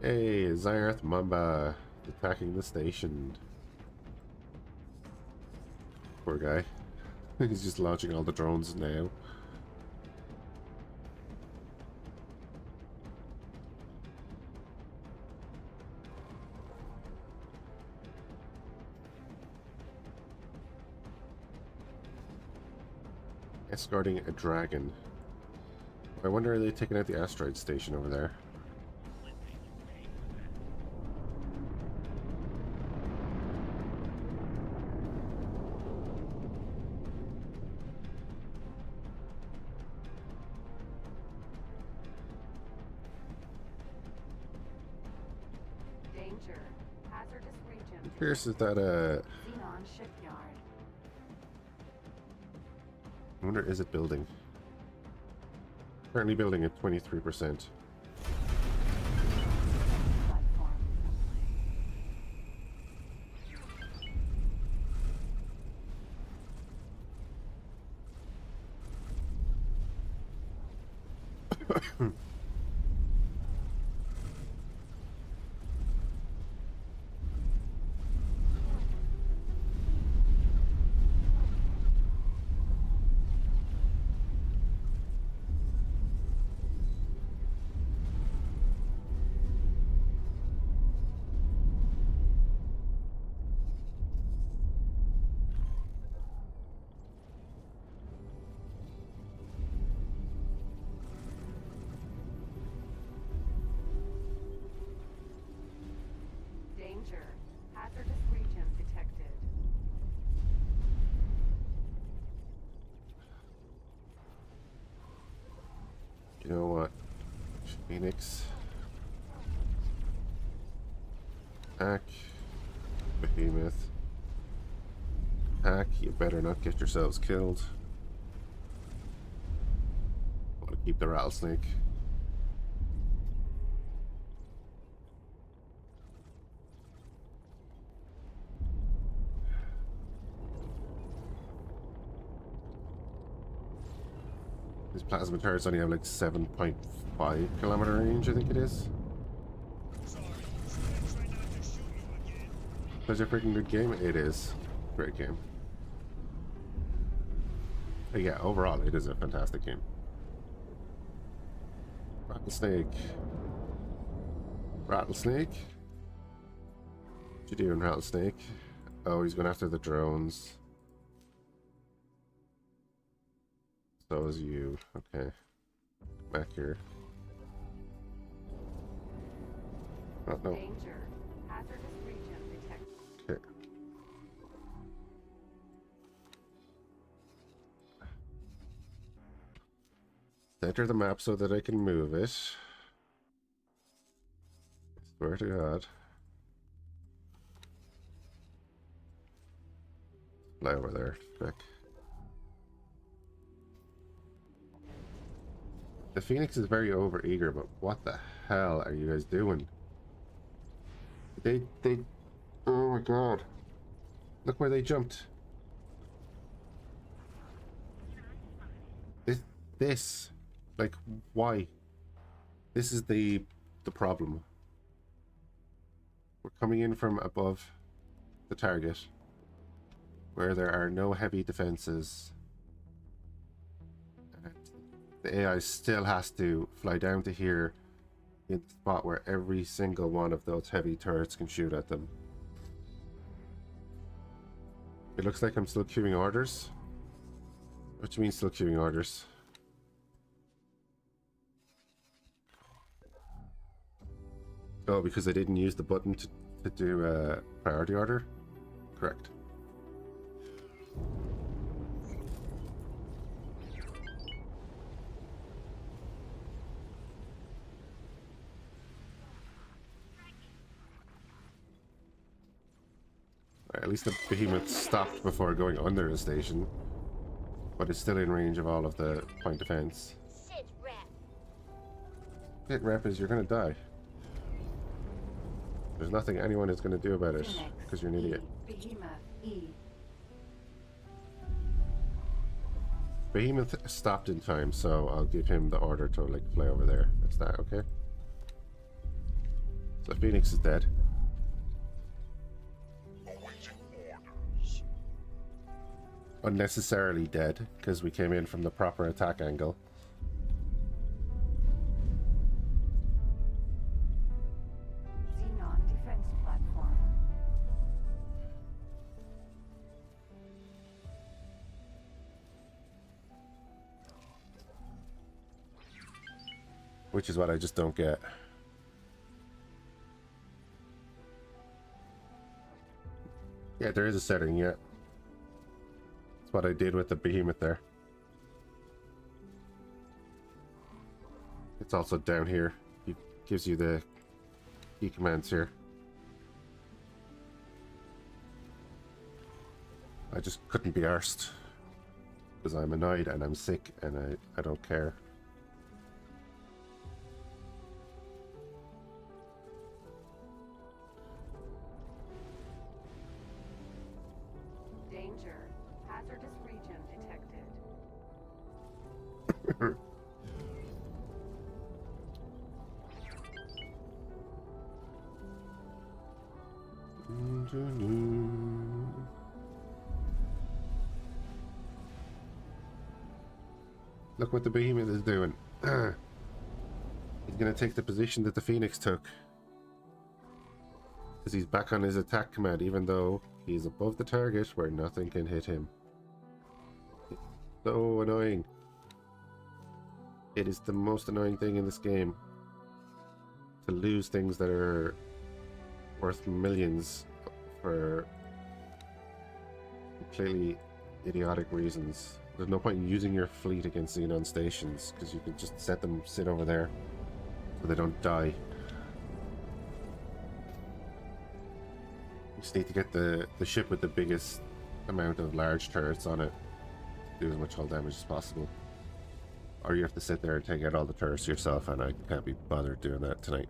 Hey, Zyarth Mamba attacking the station. Poor guy. He's just launching all the drones now. Escorting a dragon. I wonder, are they taking out the asteroid station over there? Danger. Hazardous region. Curious, is that Xenon shipyard. I wonder, is it building? Currently building at 23%. Platform. Danger. Hazardous region detected. You know what? Phoenix. Hack. Behemoth. Hack, you better not get yourselves killed. Want to keep the rattlesnake. These plasma turrets only have like 7.5 kilometer range, I think it is. Sorry, should I try not to shoot you again? Such a freaking good game. It is. Great game. But yeah, overall, it is a fantastic game. Rattlesnake. Rattlesnake? What you doing, Rattlesnake? Oh, he's going after the drones. So is you. Okay. Back here. Oh, no. Danger. Hazardous region detected. Okay. Center the map so that I can move it. I swear to God. Fly over there. Back. The Phoenix is very overeager, but what the hell are you guys doing? They, oh my God. Look where they jumped. This, like, why? This is the problem. We're coming in from above the target, where there are no heavy defenses. And the AI still has to fly down to here in the spot where every single one of those heavy turrets can shoot at them. It looks like I'm still queuing orders. What do you mean still queuing orders? Oh, because I didn't use the button to do a priority order? Correct. At least the behemoth stopped before going under the station. But it's still in range of all of the point defense. Sit rep. Hit rep is you're gonna die. There's nothing anyone is gonna do about it, Phoenix, because you're an idiot. Behemoth, E. Behemoth stopped in time, so I'll give him the order to like fly over there. Is that okay? So Phoenix is dead. Awaiting orders. Unnecessarily dead, because we came in from the proper attack angle. Xenon defense platform. Which is what I just don't get. Yeah, there is a setting, yeah. That's what I did with the behemoth there. It's also down here. It gives you the key commands here. I just couldn't be arsed. Because I'm annoyed and I'm sick and I don't care. Danger. Hazardous region detected. Look what the behemoth is doing. He's gonna take the position that the Phoenix took. Because he's back on his attack command, even though he's above the target where nothing can hit him. It's so annoying. It is the most annoying thing in this game. To lose things that are worth millions for completely idiotic reasons. There's no point in using your fleet against Xenon stations, because you can just set them sit over there so they don't die. You just need to get the ship with the biggest amount of large turrets on it to do as much hull damage as possible. Or you have to sit there and take out all the turrets yourself, and I can't be bothered doing that tonight.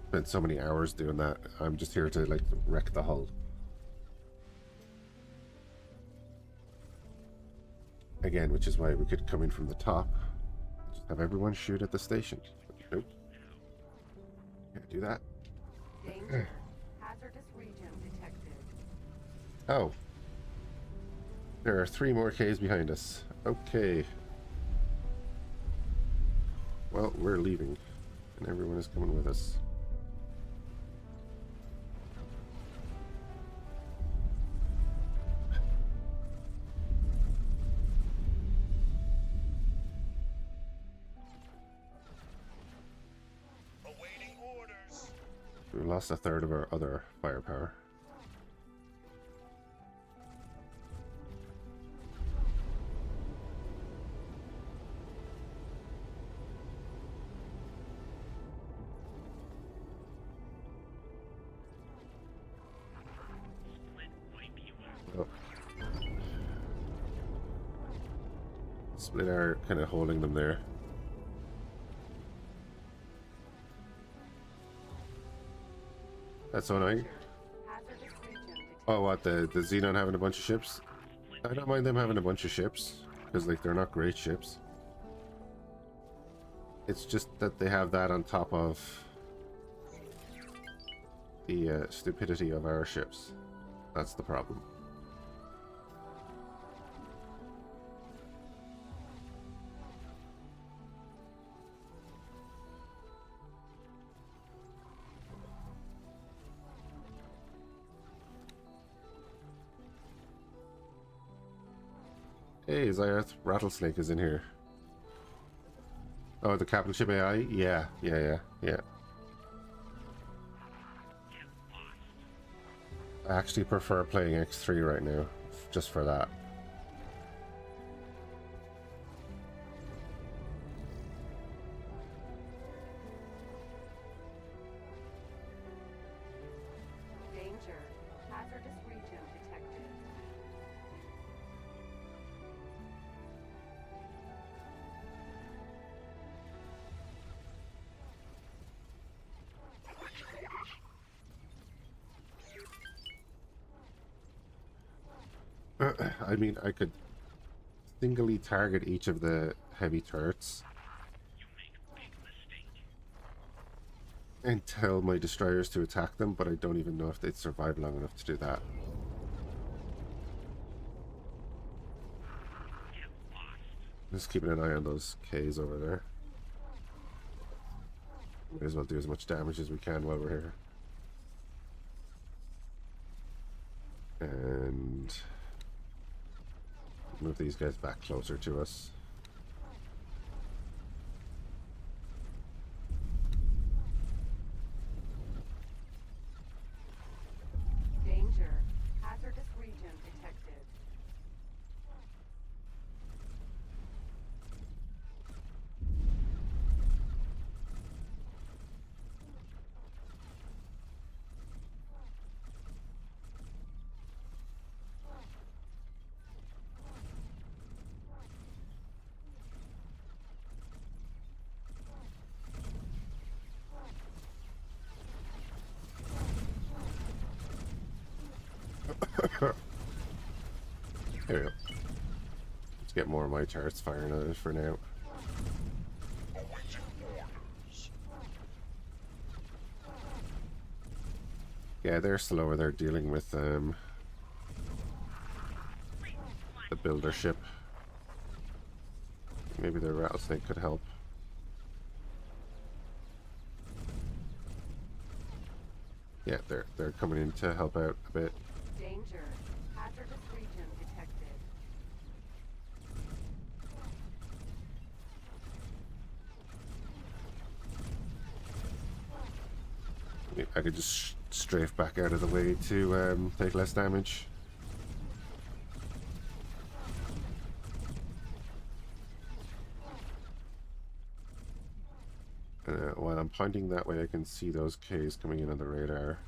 Spent so many hours doing that. I'm just here to like wreck the hull. Again, which is why we could come in from the top. Just have everyone shoot at the station. Nope. Can't do that. Danger. Hazardous region detected. Oh. There are 3 more Ks behind us. Okay. Well, we're leaving. And everyone is coming with us. Awaiting orders. We lost a third of our other firepower. Oh. Split are kind of holding them there. That's so annoying. Hazardous region detected. Oh, what, the Xenon having a bunch of ships? I don't mind them having a bunch of ships, because like they're not great ships. It's just that they have that on top of the stupidity of our ships. That's the problem. Hey, Zyarth Rattlesnake is in here. Oh, the capital ship AI? Yeah. I actually prefer playing X3 right now, just for that. I mean, I could singly target each of the heavy turrets and tell my destroyers to attack them, but I don't even know if they'd survive long enough to do that. Just keeping an eye on those Ks over there. May as well do as much damage as we can while we're here. And move these guys back closer to us. Danger. Hazardous region detected. There we go. Let's get more of my turrets firing at it for now. Awaiting orders. Yeah, they're slower. They're dealing with the builder ship. Maybe the rattlesnake could help. Yeah, they're coming in to help out a bit. Danger. Hazardous region detected. I could just strafe back out of the way to take less damage. While I'm pointing that way, I can see those Ks coming in on the radar.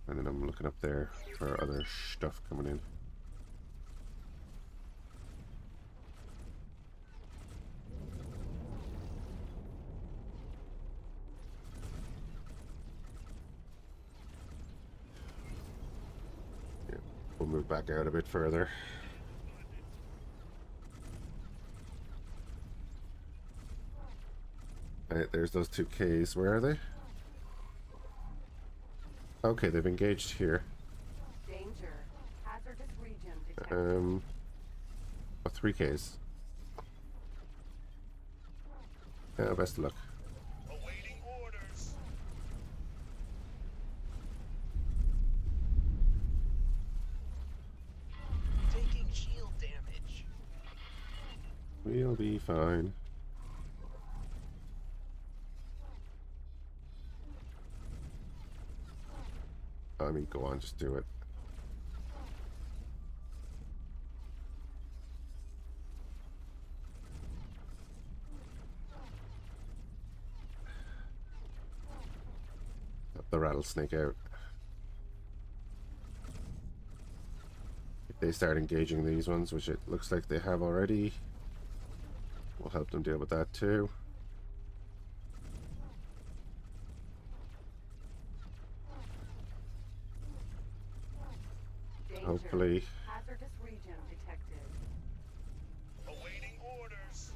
And then I'm looking up there for other stuff coming in. Yeah, we'll move back out a bit further. There's those two Ks. Where are they? Okay, they've engaged here. Danger. Hazardous region detected. Oh, 3 Ks. Best of luck. Awaiting orders. Taking shield damage. We'll be fine. I mean, go on, just do it. Got the rattlesnake out. If they start engaging these ones, which it looks like they have already, we'll help them deal with that too. Danger. Hopefully. Hazardous region detected. Awaiting orders.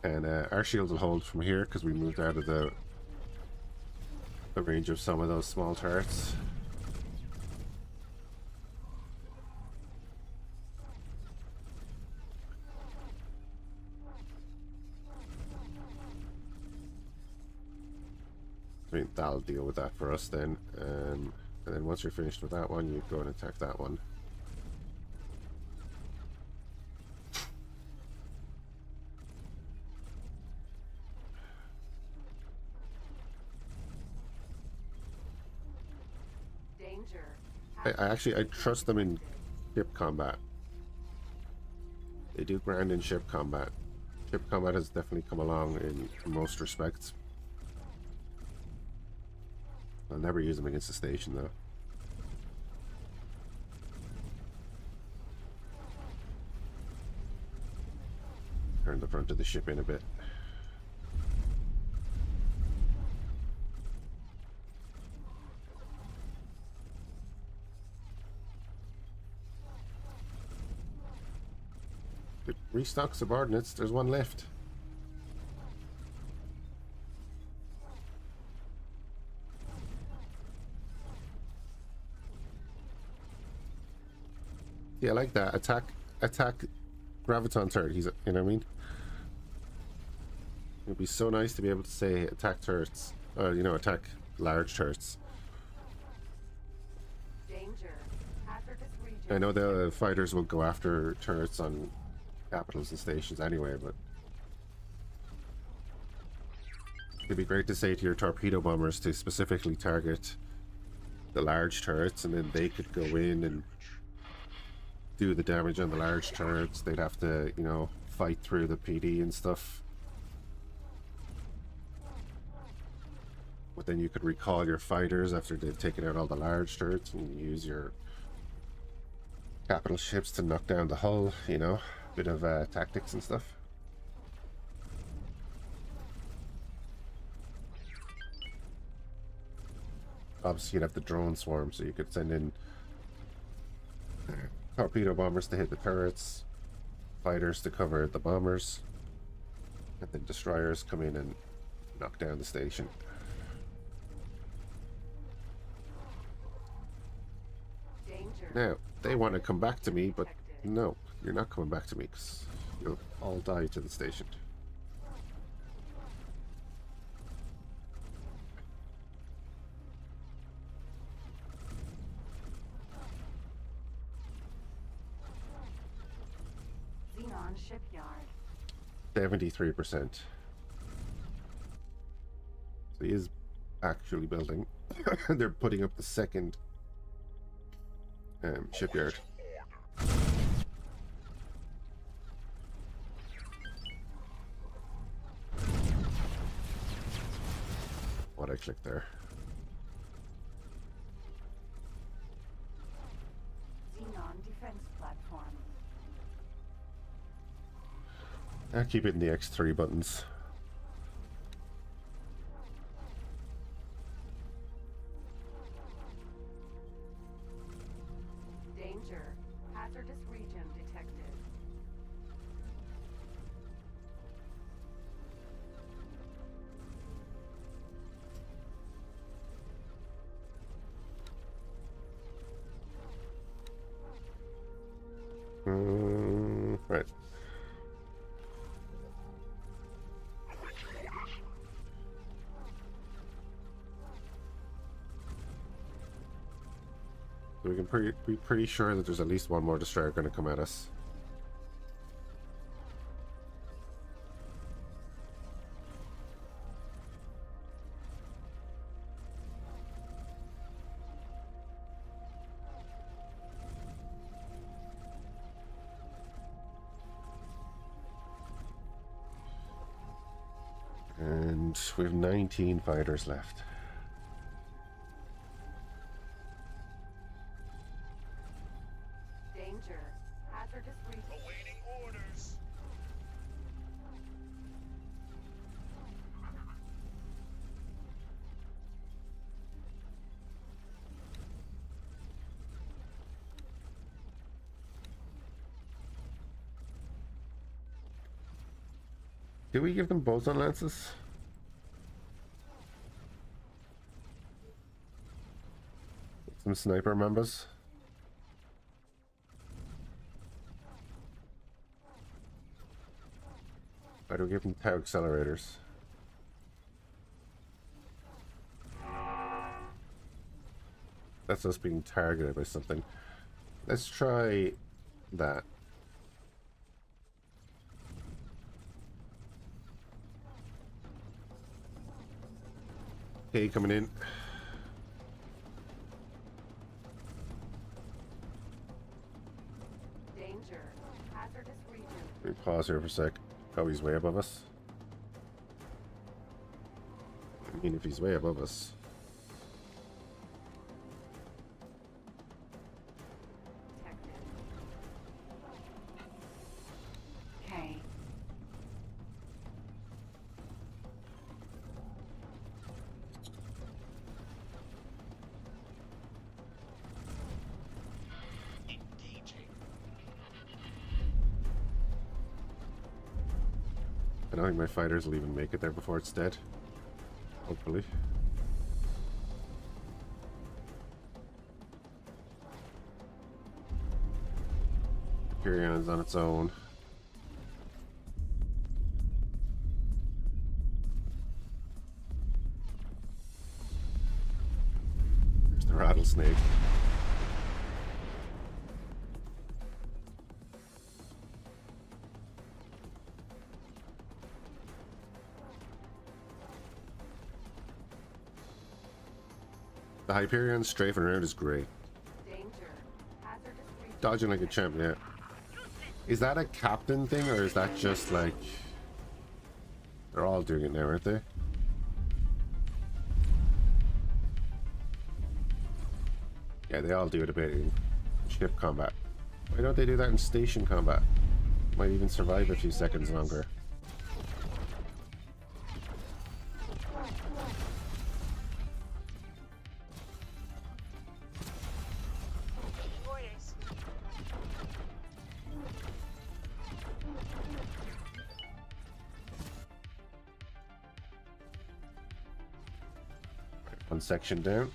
And our shield will hold from here because we moved out of the range of some of those small turrets. I mean, that'll deal with that for us then. And then once you're finished with that one, you go and attack that one. Danger. I trust them in ship combat. They do grand in ship combat. Ship combat has definitely come along in most respects. I'll never use them against the station though. the front of the ship in a bit. Restock subordinates. There's one left. Yeah, I like that. Attack graviton turret. He's, you know what I mean? It'd be so nice to be able to say attack turrets, or you know, attack large turrets. Danger. Hazardous region. I know the fighters will go after turrets on capitals and stations anyway, but it'd be great to say to your torpedo bombers to specifically target the large turrets, and then they could go in and do the damage on the large turrets. They'd have to, you know, fight through the PD and stuff. But then you could recall your fighters after they've taken out all the large turrets and use your capital ships to knock down the hull, you know, bit of tactics and stuff. Obviously you'd have the drone swarm, so you could send in torpedo bombers to hit the turrets, fighters to cover the bombers, and then destroyers come in and knock down the station. Danger. Now, they want to come back to me, but no, you're not coming back to me because you'll all die to the station. Xenon shipyard. 73%. So he is actually building. They're putting up the second shipyard. What I clicked there. Xenon defense platform. I keep hitting the X3 buttons. Danger. Hazardous region detected. Right. So we can be pretty sure that there's at least one more destroyer going to come at us. And we have 19 fighters left. Danger. Hazardous region. Awaiting orders. Did we give them boson lances? Some sniper members. Why do we give them tau accelerators? That's us being targeted by something. Let's try that. Okay, coming in. Danger. Hazardous region. Let me pause here for a sec. Oh, he's way above us. I mean, if he's way above us. Detected. K. don't think my fighters will even make it there before it's dead. Hopefully. Imperial is on its own. There's the rattlesnake. The Hyperion strafing around is great. Danger. Hazardous region. Dodging like a champ, yeah. Is that a captain thing, or is that just like... They're all doing it now, aren't they? Yeah, they all do it a bit in ship combat. Why don't they do that in station combat? Might even survive a few seconds longer. Orders. One section down.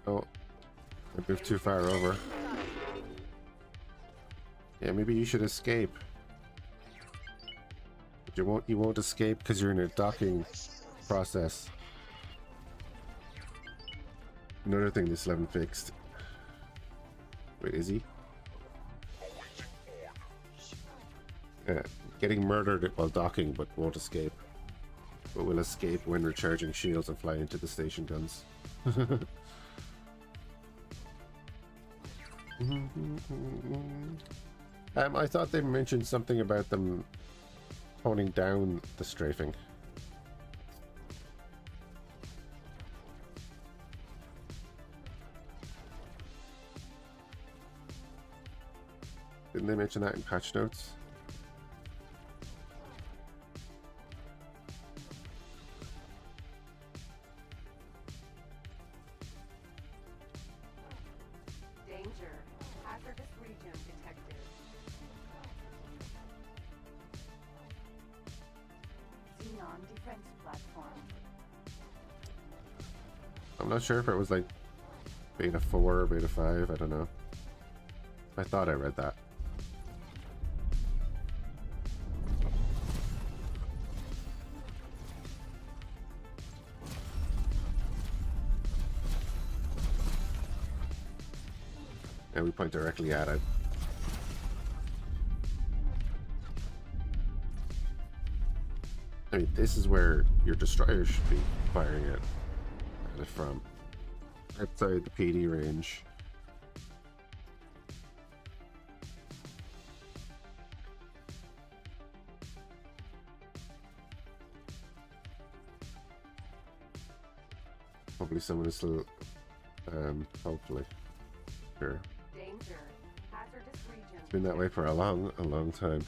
Oh, I moved too far over. Yeah, maybe you should escape. But you won't escape because you're in a docking process. Another thing they still haven't fixed. Wait, is he? Yeah, getting murdered while docking, but won't escape. But will escape when recharging shields and fly into the station guns. I thought they mentioned something about them toning down the strafing. Didn't they mention that in patch notes? Danger. Hazardous region detected. Xenon defense platform. I'm not sure if it was like beta 4 or beta 5, I don't know. I thought I read that. And we point directly at it. I mean, this is where your destroyer should be firing at it from. Outside the PD range. Hopefully someone is still, hopefully. Sure. Danger. Hazardous region. It's been that way for a long time.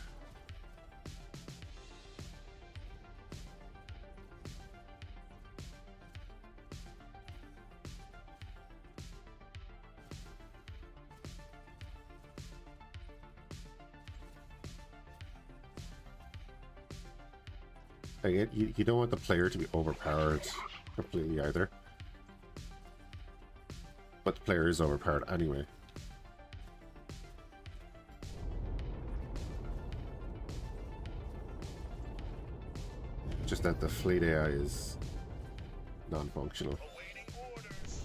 Like you don't want the player to be overpowered completely either. But the player is overpowered anyway. Just that the fleet AI is non-functional. Awaiting orders.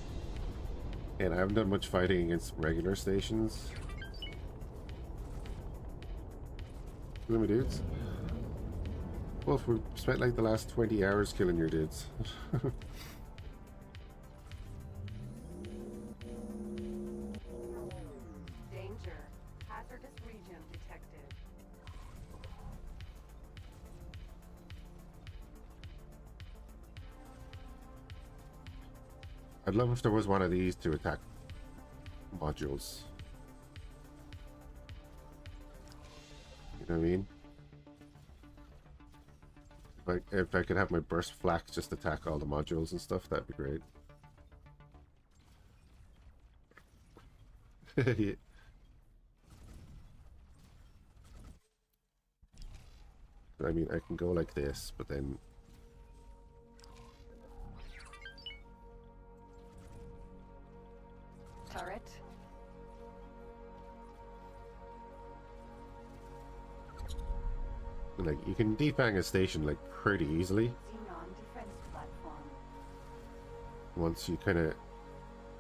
And I haven't done much fighting against regular stations. Kill me, dudes. Wolf, we've spent like the last 20 hours killing your dudes. Danger. Hazardous region detected. I'd love if there was one of these to attack modules. You know what I mean? Like, if I could have my burst Fhiachs just attack all the modules and stuff, that'd be great. Yeah. I mean, I can go like this, but then... Turret. Like, you can defang a station, like, pretty easily. Xenon defense platform. Once you kind of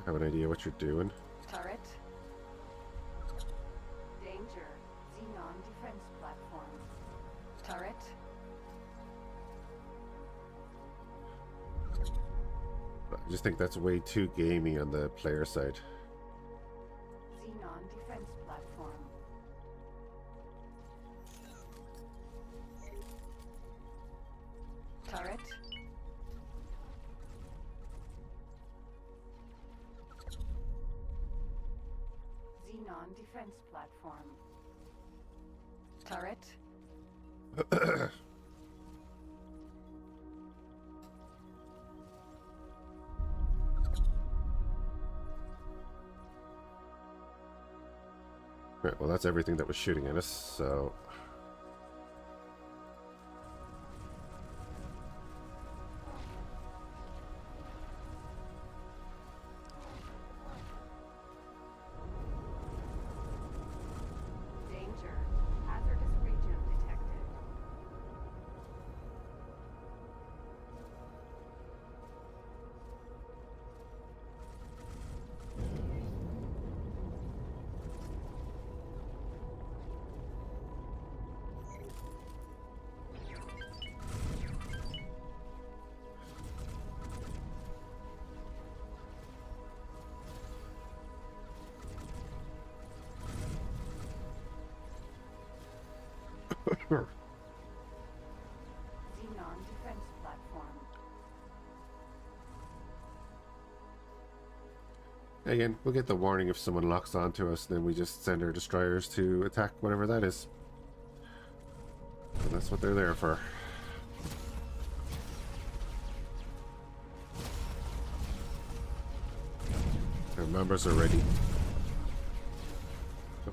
have an idea what you're doing. Turret. Danger. Xenon defense platform. Turret. But I just think that's way too gamey on the player side. Xenon defense platform. Turret. Xenon defense platform. Turret. Right, well, that's everything that was shooting at us, so... Danger. Hazardous region detected. Xenon defense platform. Again, we'll get the warning if someone locks onto us, then we just send our destroyers to attack whatever that is. And that's what they're there for. Our members are ready.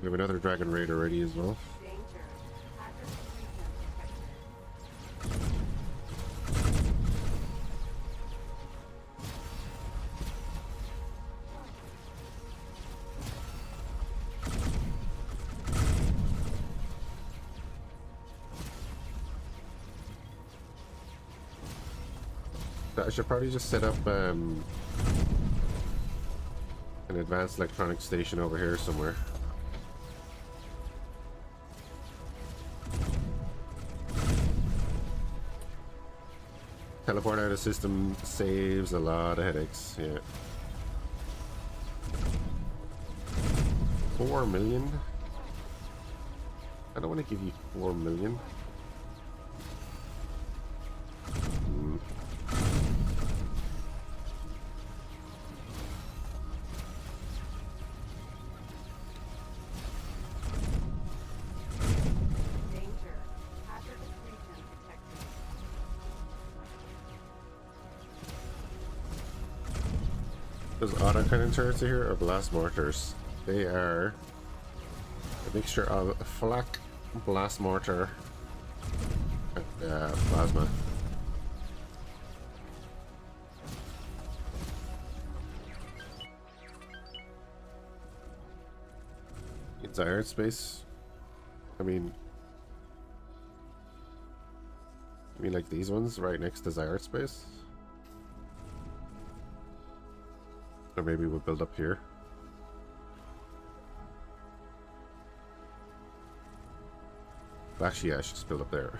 We have another Dragon Raider ready as well. Danger. Hazardous region detected. I should probably just set up an advanced electronic station over here somewhere. Teleport out of system saves a lot of headaches, yeah. 4 million? I don't want to give you 4 million. Danger. Hazardous region detected. Those autocannon turrets here are blast mortars. They are a mixture of a flak, blast mortar, and plasma. Desired space. I mean like these ones right next to desired space? Or maybe we'll build up here. Actually, yeah, I should just build up there.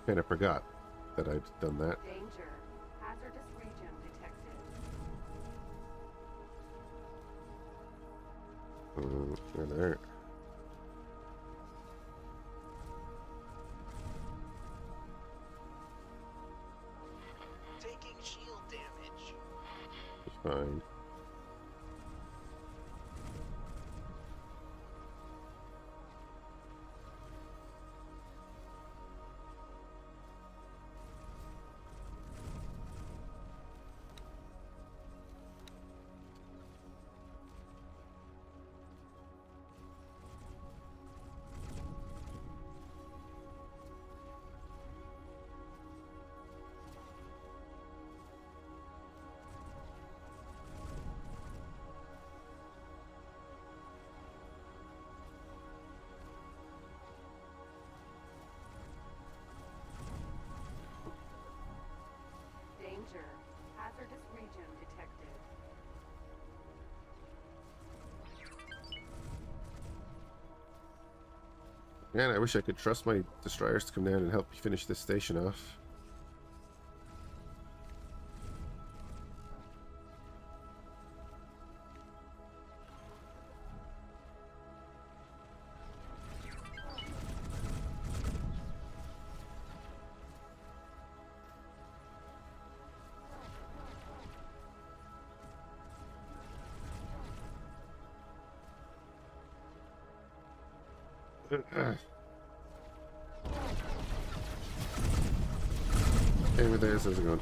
Kind of forgot that I'd done that. Danger. Hazardous region detected. Right there. Taking shield damage. Danger. Hazardous region detected. Man, I wish I could trust my destroyers to come down and help me finish this station off. Hey, with this, how's it going?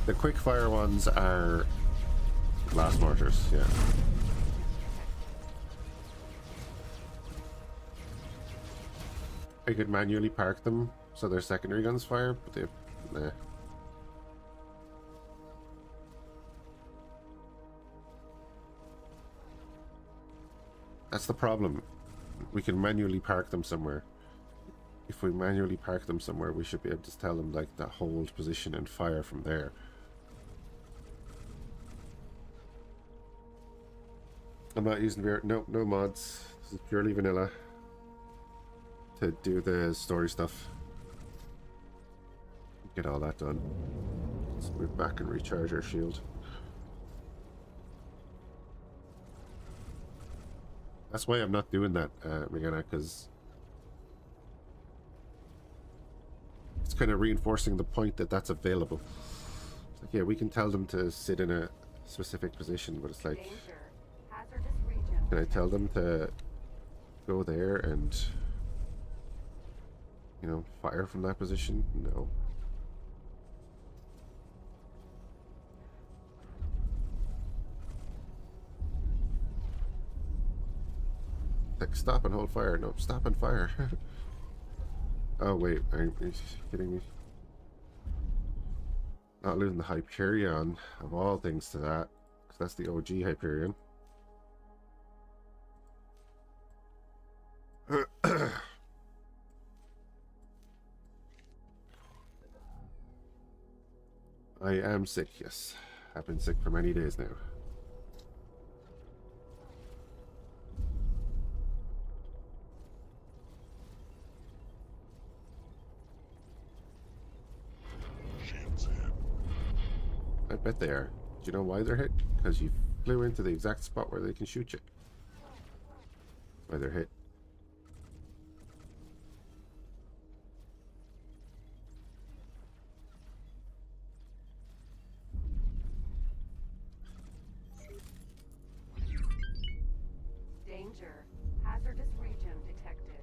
The quick fire ones are blast mortars, yeah. I could manually park them so their secondary guns fire, but they, nah. That's the problem. We can manually park them somewhere. If we manually park them somewhere, we should be able to tell them like to hold position and fire from there. I'm not using no mods. This is purely vanilla to do the story stuff. Get all that done. Let's move back and recharge our shield. That's why I'm not doing that, Megana, because it's kind of reinforcing the point that that's available. It's like, yeah, we can tell them to sit in a specific position, but it's like, Danger. Hazardous region. can I tell them to go there and, you know, fire from that position? No. Like, stop and hold fire. No, stop and fire. Oh, wait. Are you kidding me? Not losing the Hyperion, of all things to that. Because that's the OG Hyperion. I am sick, yes. I've been sick for many days now. Shields hit. I bet they are. Do you know why they're hit? Because you flew into the exact spot where they can shoot you. Why they're hit. Danger. Hazardous region detected.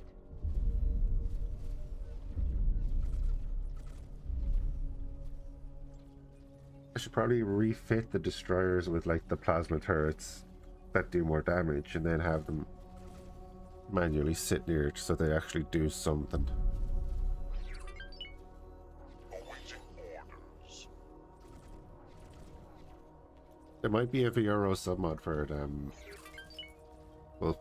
I should probably refit the destroyers with like the plasma turrets that do more damage and then have them manually sit near it so they actually do something. Awaiting orders. There might be a Euro submod for it, well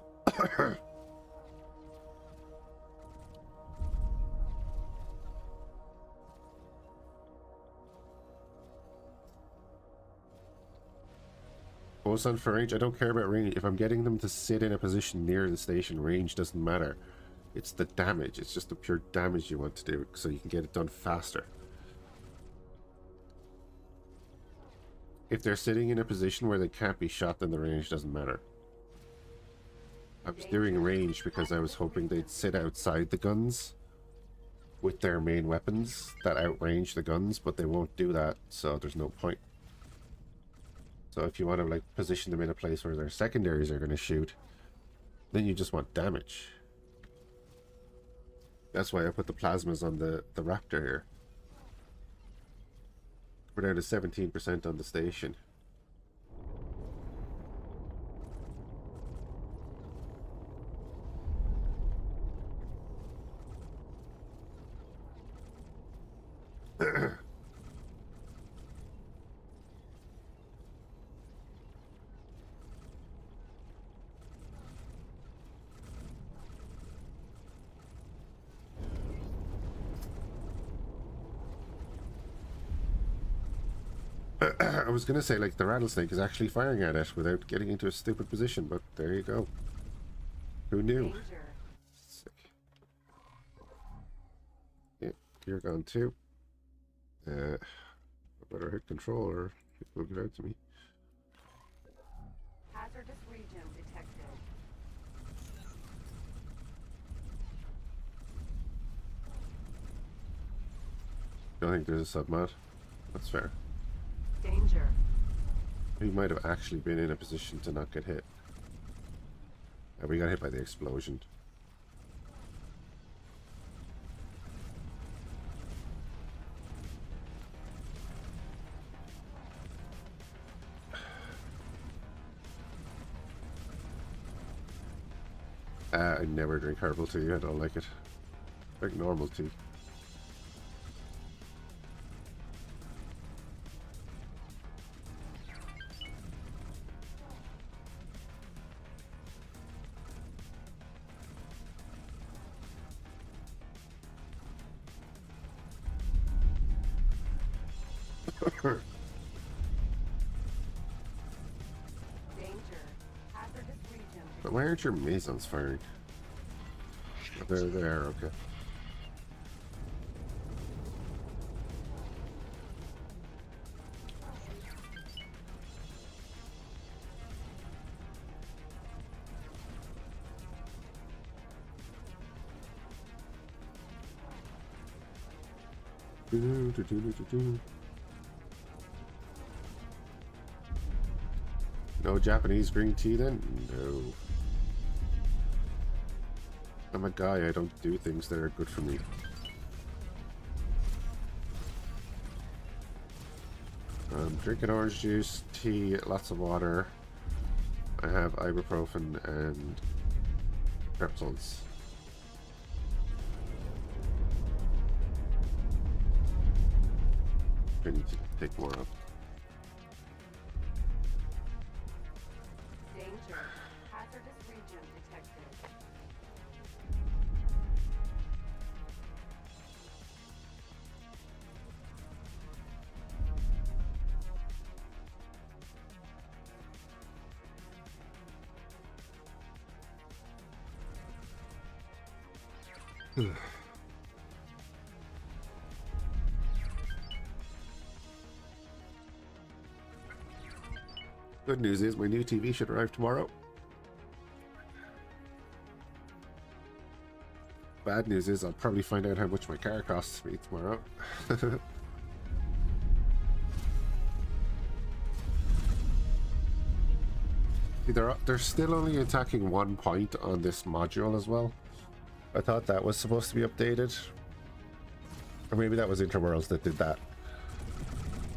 on for range, I don't care about range. If I'm getting them to sit in a position near the station, range doesn't matter. It's the damage. It's just the pure damage you want to do so you can get it done faster. If they're sitting in a position where they can't be shot, then the range doesn't matter. I was doing range because I was hoping they'd sit outside the guns with their main weapons that outrange the guns, but they won't do that, so there's no point. So if you want to like position them in a place where their secondaries are going to shoot, then you just want damage. That's why I put the plasmas on the Raptor here. We're down to 17% on the station. I was gonna say, like, the rattlesnake is actually firing at it without getting into a stupid position, but there you go. Who knew? Danger. Sick. Yep, gear gone too. I better hit control or it will get out to me. Hazardous region detected. Don't think there's a sub-mod. That's fair. Danger. He might have actually been in a position to not get hit. We got hit by the explosion. I never drink herbal tea. I don't like it. I like normal tea. Danger. Hazardous region. But why aren't your masons firing? Oh, they're there, okay. No Japanese green tea then? No. I'm a guy, I don't do things that are good for me. I'm drinking orange juice, tea, lots of water. I have ibuprofen and pretzels. I need to take more up. Danger. Hazardous region detected. Good news is my new TV should arrive tomorrow. Bad news is I'll probably find out how much my car costs me tomorrow. See, they're still only attacking one point on this module as well. I thought that was supposed to be updated. Or maybe that was Interworlds that did that.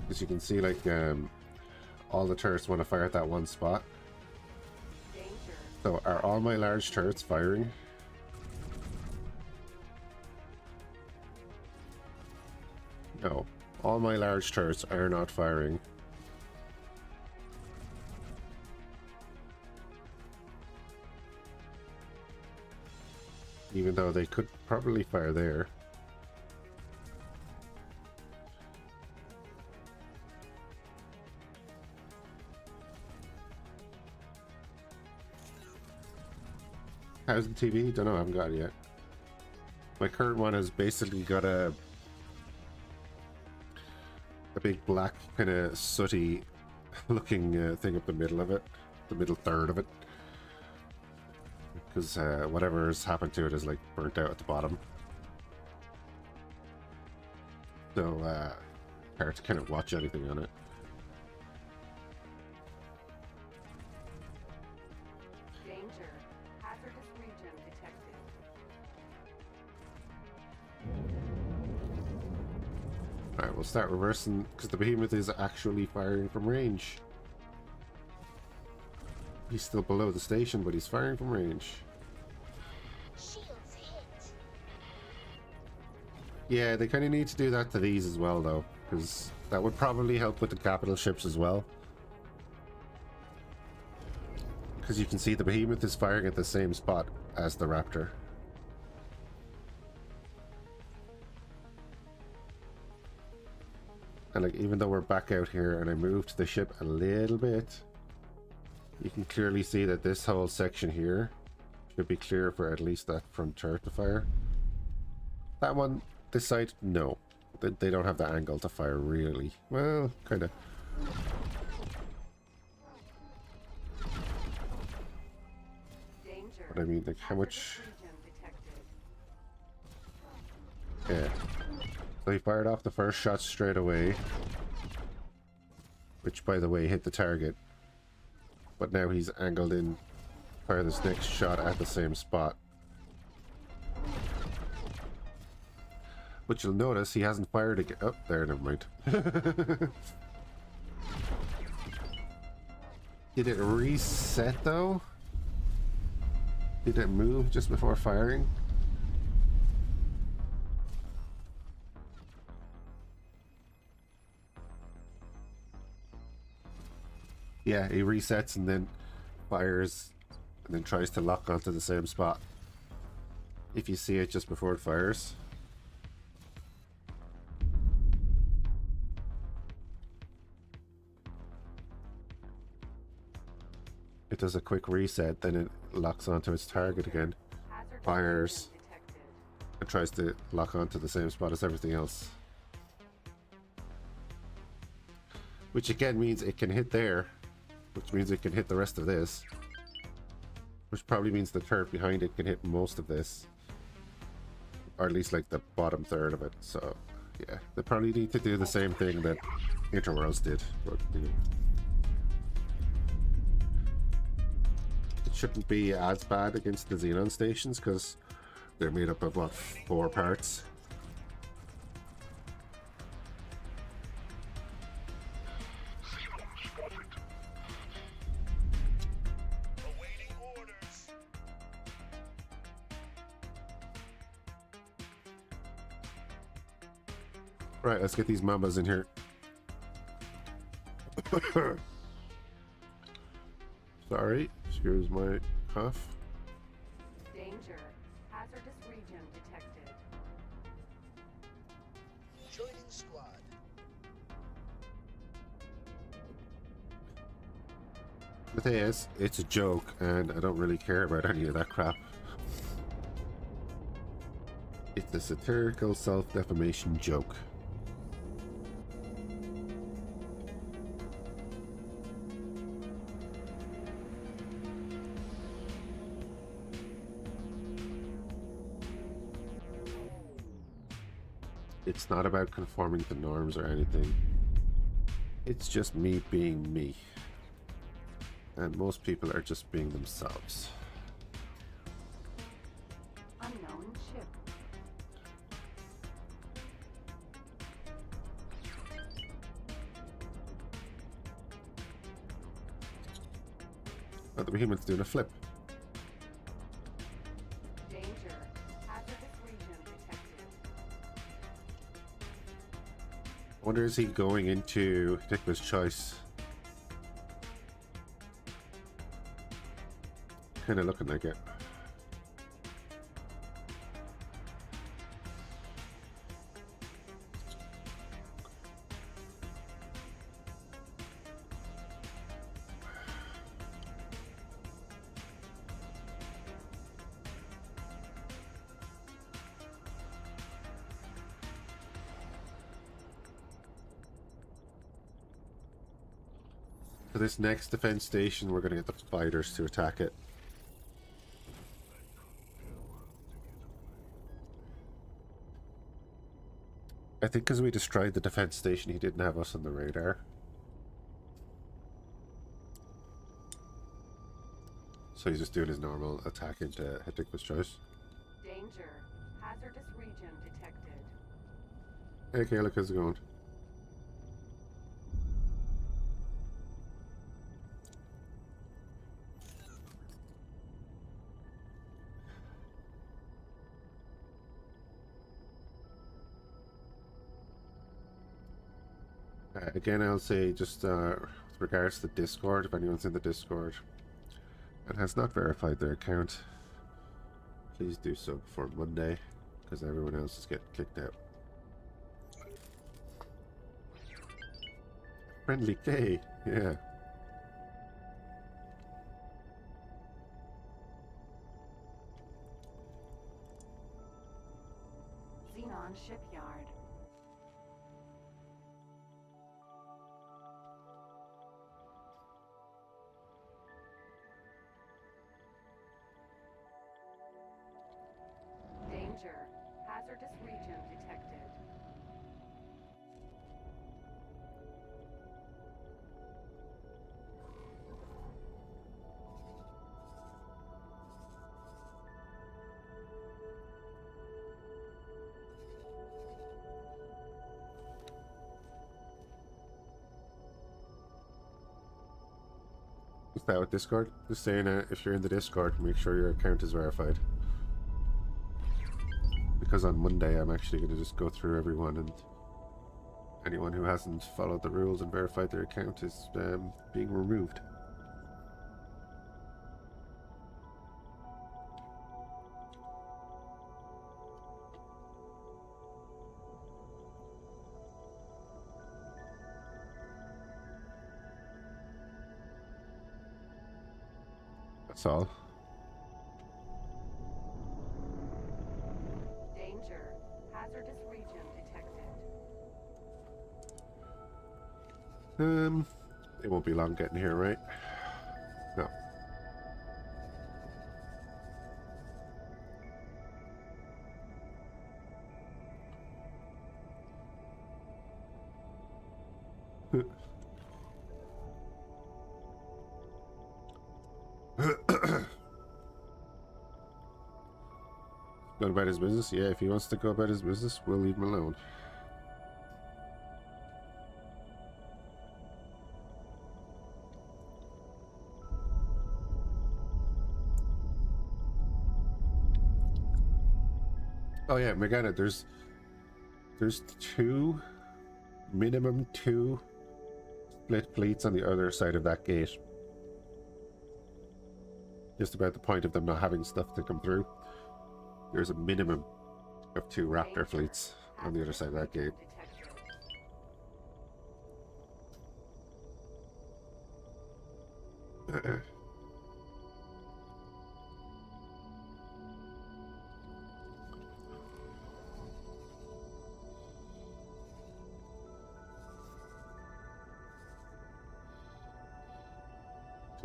As you can see, like, all the turrets want to fire at that one spot. Danger. So are all my large turrets firing? No. All my large turrets are not firing. Even though they could probably fire there. How's the TV? Don't know, I haven't got it yet. My current one has basically got a big black kind of sooty looking thing up the middle of it, the middle third of it, because whatever's happened to it is like burnt out at the bottom. So hard to kind of watch anything on it. Danger. Hazardous region detected. Alright, we'll start reversing because the behemoth is actually firing from range. He's still below the station, but he's firing from range. Shields hit. Yeah, they kind of need to do that to these as well, though, because that would probably help with the capital ships as well. Because you can see the behemoth is firing at the same spot as the raptor. And like, even though we're back out here and I moved the ship a little bit, you can clearly see that this whole section here should be clear for at least that front turret to fire. That one, this side, no. They don't have the angle to fire, really. Well, kind of. Danger. But I mean, like, how much... Yeah. So he fired off the first shot straight away. Which, by the way, hit the target. But now he's angled in. Fire this next shot at the same spot. But you'll notice he hasn't fired again. Oh, there, never mind. Did it reset though? Did it move just before firing? Yeah, he resets and then fires and then tries to lock onto the same spot. If you see it just before it fires. It does a quick reset, then it locks onto its target again, fires, and tries to lock onto the same spot as everything else. Which again means it can hit there, which means it can hit the rest of this. Which probably means the turret behind it can hit most of this. Or at least like the bottom third of it, so yeah. They probably need to do the same thing that Interworlds did, but you know. Shouldn't be as bad against the Xenon stations because they're made up of what, 4 parts. Awaiting orders. Right, let's get these mambas in here. Sorry, excuse my cough. Danger. Hazardous region detected. Joining squad. The thing is, it's a joke, and I don't really care about any of that crap. It's a satirical self-defamation joke. It's not about conforming to norms or anything. It's just me being me. And most people are just being themselves. Unknown ship. Oh, the behemoth's doing a flip. Danger. Hazardous region detected. I wonder, is he going into Hidiku's choice? Kind of looking like it. For this next defense station, we're going to get the fighters to attack it. I think because we destroyed the defense station, he didn't have us on the radar. So he's just doing his normal attack into Hidiku's choice. Danger. Hazardous region detected. Hey Kayla, how's it going? Again, I'll say just with regards to Discord, if anyone's in the Discord and has not verified their account, please do so before Monday, because everyone else is getting kicked out. Friendly K, yeah. Xenon shipyard. Danger. Hazardous region detected. Is that with Discord? Just saying, if you're in the Discord, make sure your account is verified. Because on Monday, I'm actually going to just go through everyone, and anyone who hasn't followed the rules and verified their account is being removed. That's all. Danger. Hazardous region detected. It won't be long getting here, right? No. Going about his business? Yeah, if he wants to go about his business, we'll leave him alone. Oh yeah, Morgana, there's minimum two split fleets on the other side of that gate. Just about the point of them not having stuff to come through. There's a minimum of 2 Raptor fleets on the other side of that gate.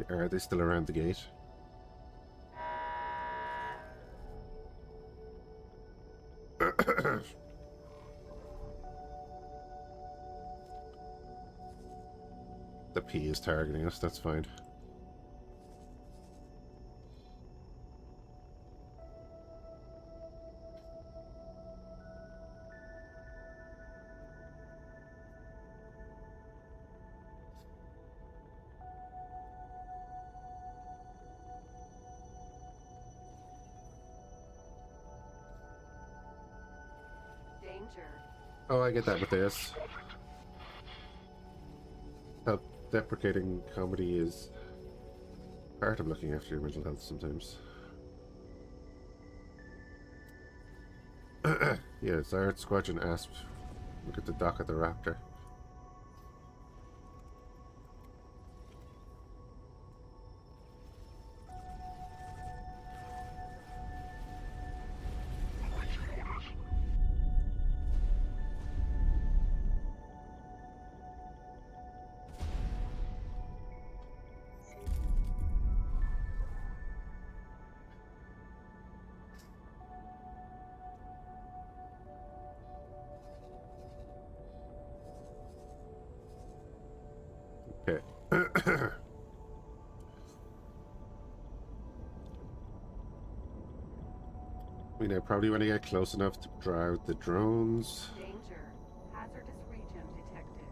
Are they still around the gate? The P is targeting us, that's fine. Danger. Oh, I get that with this. Self-deprecating comedy is part of looking after your mental health sometimes. Yeah, Zard, Squadron, Asp. Look at the dock of the Raptor. Okay. I mean, I probably want to get close enough to draw out the drones. Danger. Hazardous region detected.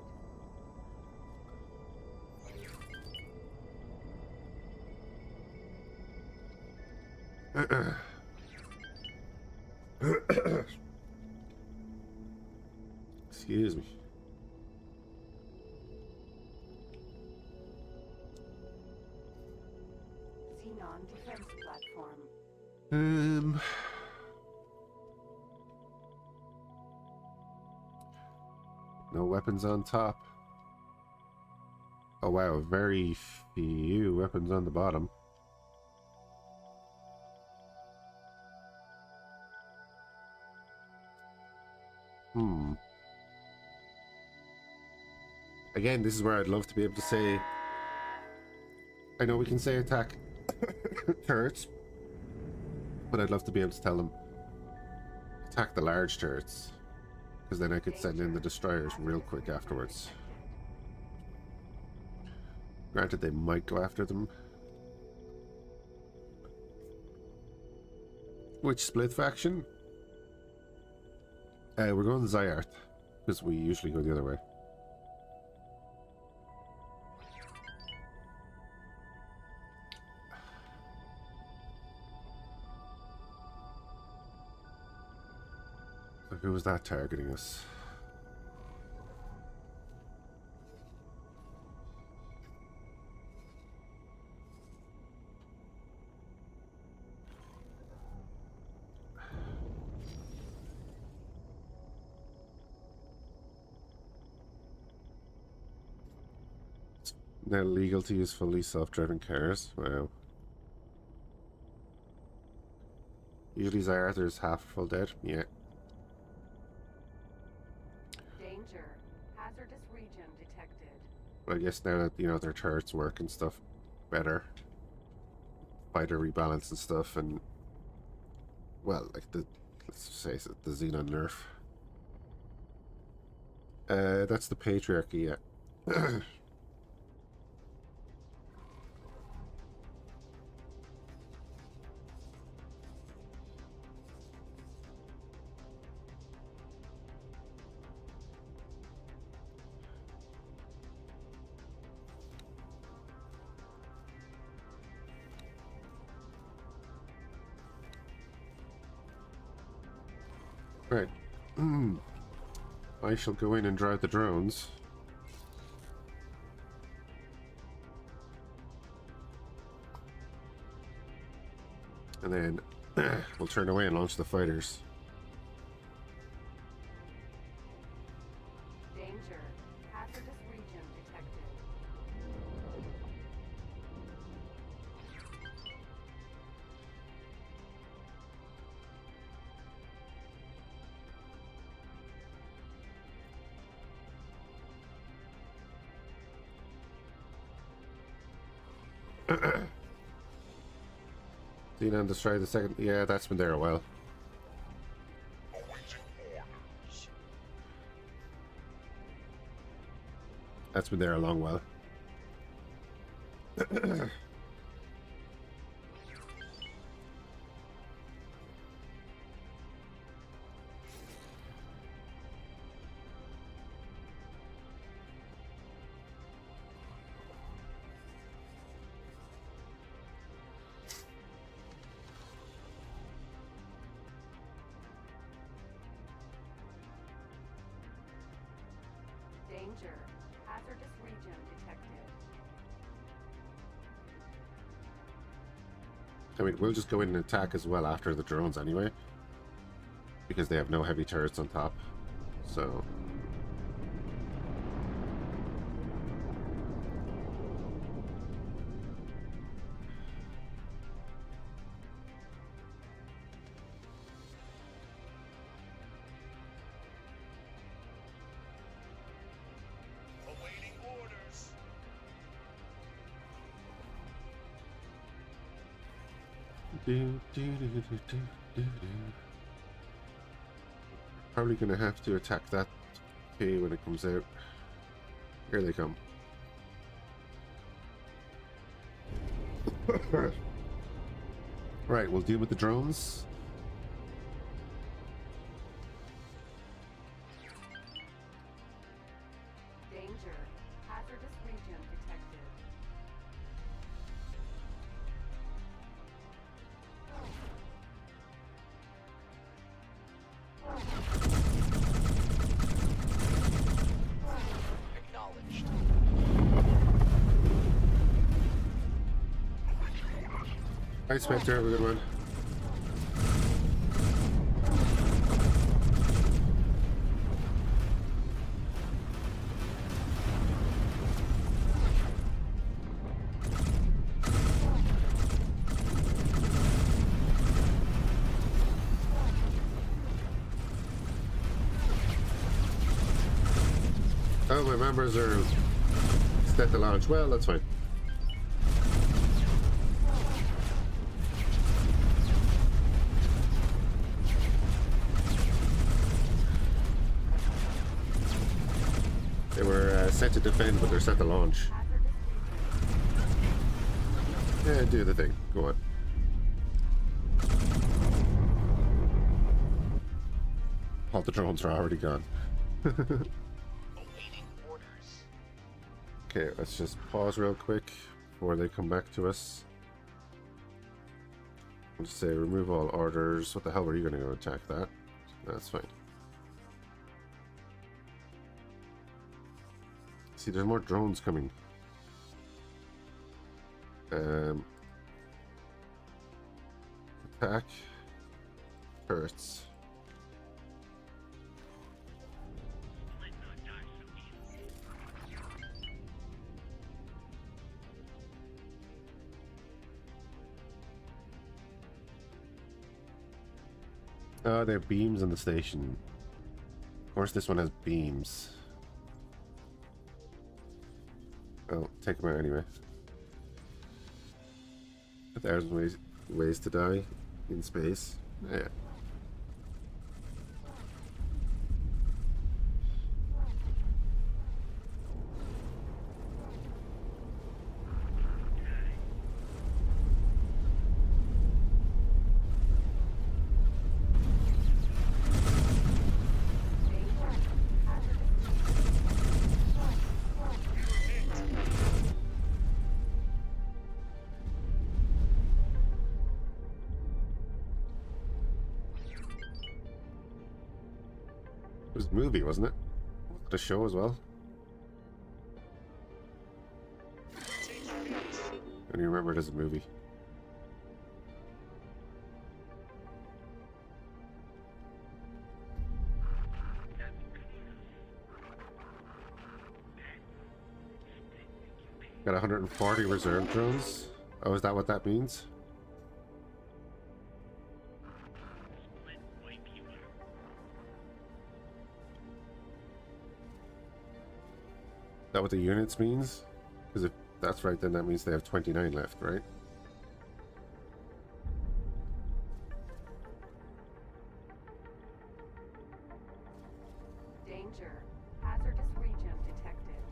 Excuse me. Xenon defense platform. No weapons on top. Oh wow, very few weapons on the bottom. Again, this is where I'd love to be able to say... I know we can say attack turrets, but I'd love to be able to tell them attack the large turrets, because then I could send in the destroyers real quick afterwards. Granted, they might go after them. Which split faction? We're going Zyarth, because we usually go the other way. So who was that targeting us? Now legal to use fully self-driving cars. Wow. Usually Zyarth is half full dead. Yeah. Danger. Hazardous region detected. But I guess now that, you know, their turrets work and stuff better. Fighter rebalance and stuff, and well, like the, let's say the Xenon nerf. That's the patriarchy, yeah. Right. I shall go in and drive the drones. And then we'll turn away and launch the fighters. Danger. Hazardous region detected. Xenon destroy the second. Yeah, that's been there a while. Awaiting orders. That's been there a long while. Danger. Hazardous region detected. I mean, we'll just go in and attack as well after the drones anyway, because they have no heavy turrets on top. So Awaiting orders. probably gonna have to attack that K when it comes out. Here they come. Right, we'll deal with the drones. Danger. Hazardous region detected. Acknowledged. Hi, Spectre, have a good one. Oh, my members are set to launch. Well, that's fine. They were set to defend, but they're set to launch. Yeah, do the thing. Go on. All the drones are already gone. Awaiting orders. Okay, let's just pause real quick before they come back to us. I'll just say remove all orders. What the hell were you going to go attack that? That's fine. See, there's more drones coming. Attack. Turrets. Oh, they have beams on the station. Of course, this one has beams. Oh, take them out anyway. 1,000 ways to die in space. Yeah. It was a movie, wasn't it? The show as well. I don't remember it as a movie. Got 140 reserve drones. Oh, is that what that means? Is that what the units means? Because if that's right, then that means they have 29 left, right? Danger. Hazardous region detected.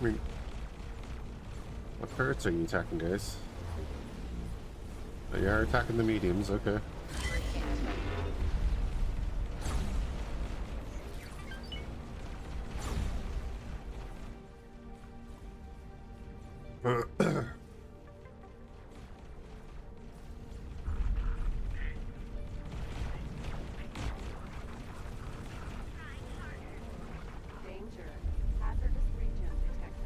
I mean, what turrets are you attacking, guys? Oh, you are attacking the mediums, okay. Danger. Hazardous region detected.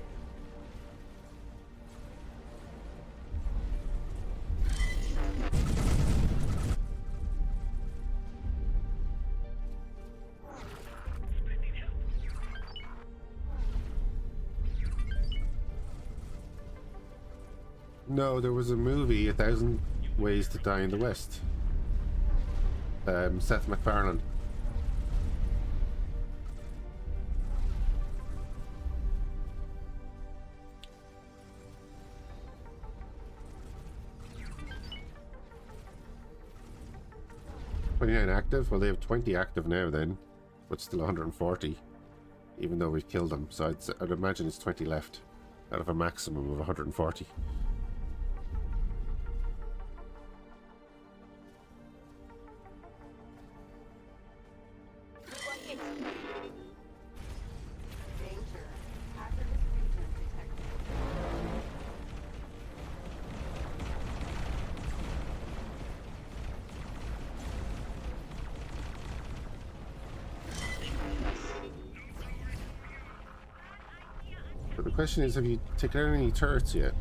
No, there was a movie, 1,000 Ways to Die in the West. Seth MacFarlane. Active? Well, they have 20 active now then, but still 140, even though we've killed them. So I'd imagine it's 20 left out of a maximum of 140. Danger. Hazardous region detected. Question is, have you taken out any turrets yet?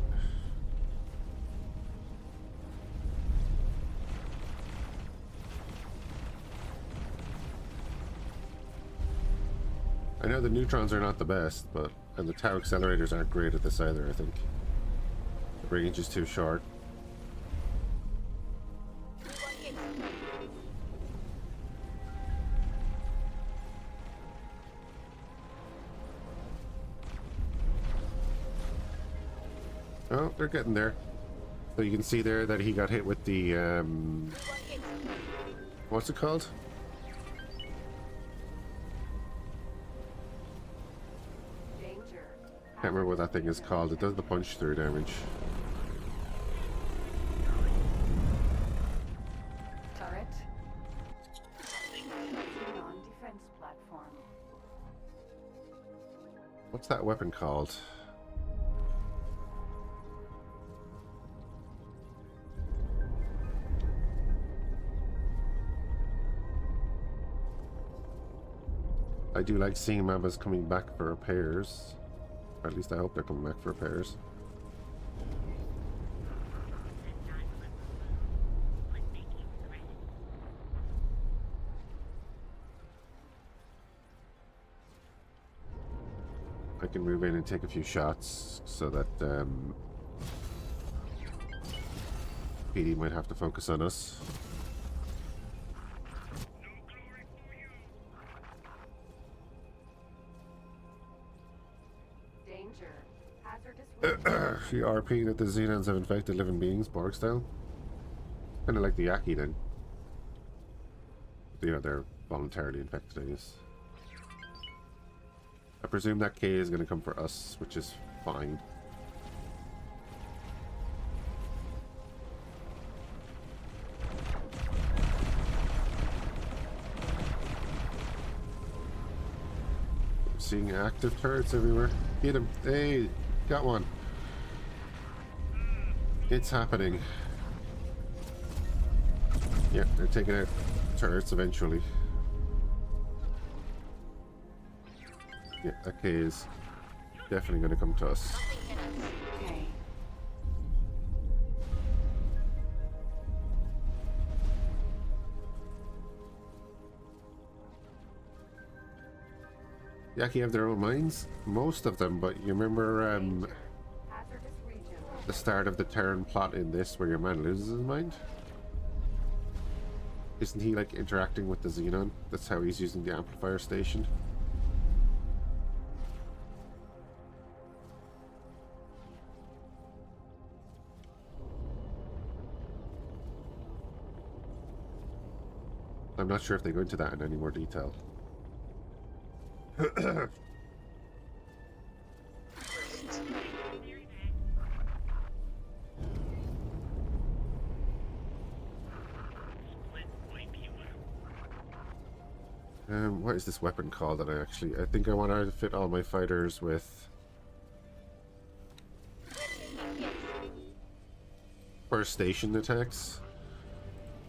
I know the neutrons are not the best, but and the tau accelerators aren't great at this either, I think. The range is too short. Oh, they're getting there. So you can see there that he got hit with the, what's it called? Danger. Can't remember what that thing is called. It does the punch through damage. Turret. Xenon defense platform. What's that weapon called? I do like seeing Mabas coming back for repairs. Or at least I hope they're coming back for repairs. I can move in and take a few shots so that PD might have to focus on us. Danger. Hazardous region. She RP that the Xenons have infected living beings, Borg style. Kind of like the Yaki then. You know, they're voluntarily infected, I guess. I presume that K is going to come for us, which is fine. I'm seeing active turrets everywhere. Get him. Hey, got one. It's happening. Yeah, they're taking out turrets eventually. Yeah, that K is definitely going to come to us. Okay. Yaki have their own minds, most of them, but you remember Hazardous region. the start of the Terran plot in this where your man loses his mind? Isn't he like interacting with the Xenon? That's how he's using the amplifier station. I'm not sure if they go into that in any more detail. What is this weapon called that I think I want to fit all my fighters with. For station attacks,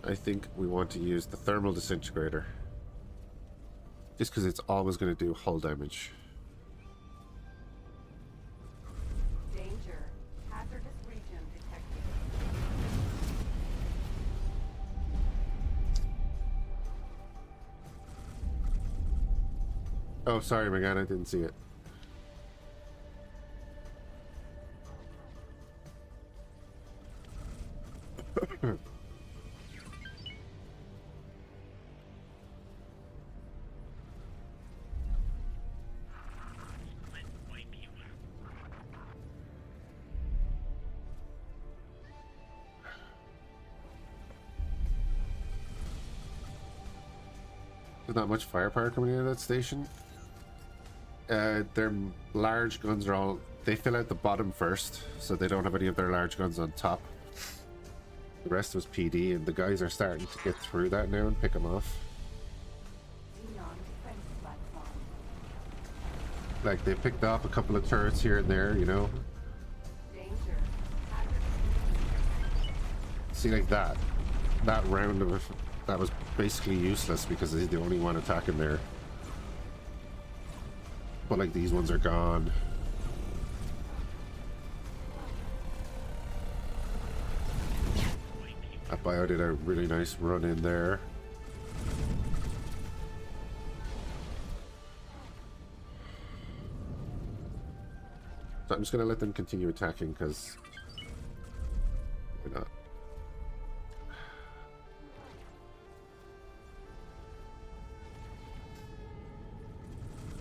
I think we want to use the thermal disintegrator. Just because it's always going to do hull damage. Danger. Hazardous region detected. Oh, sorry, my god, I didn't see it. There's not much firepower coming out of that station. Their large guns are all... They fill out the bottom first, so they don't have any of their large guns on top. The rest was PD, and the guys are starting to get through that now and pick them off. Xenon defense platform. Like, they picked off a couple of turrets here and there, you know? Danger. Hazardous. See, like that. That round of... That was basically useless because he's the only one attacking there. But like these ones are gone. That bio did a really nice run in there. So I'm just going to let them continue attacking because why not?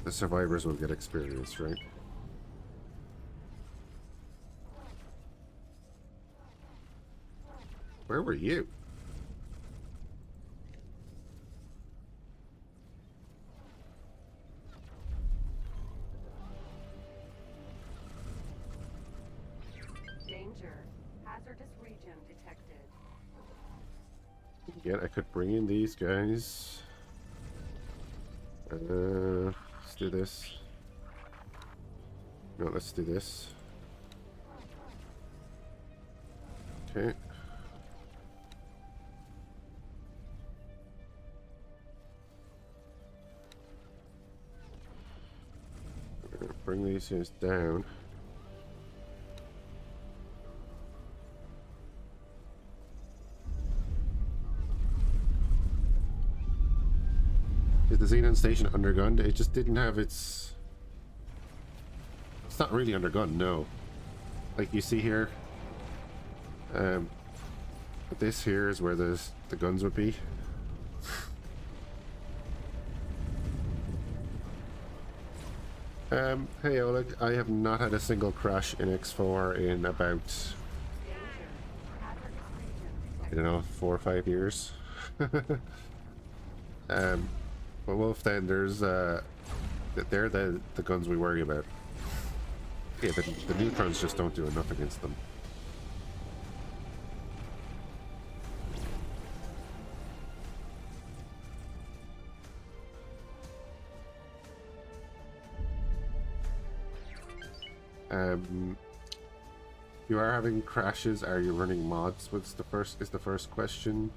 The survivors will get experience, right? Where were you? Danger. Hazardous region detected. Again, I could bring in these guys. Let's do this. No, let's do this. Okay. We're gonna bring these guys down. Is the Xenon station undergunned? It just didn't have its... It's not really undergunned, no. Like you see here. But this here is where the guns would be. Hey Oleg, I have not had a single crash in X4 in about, I don't know, 4 or 5 years. But Wolf, then there's they're the guns we worry about. Yeah, the neutrons just don't do enough against them. You are having crashes. Are you running mods? Is the first question.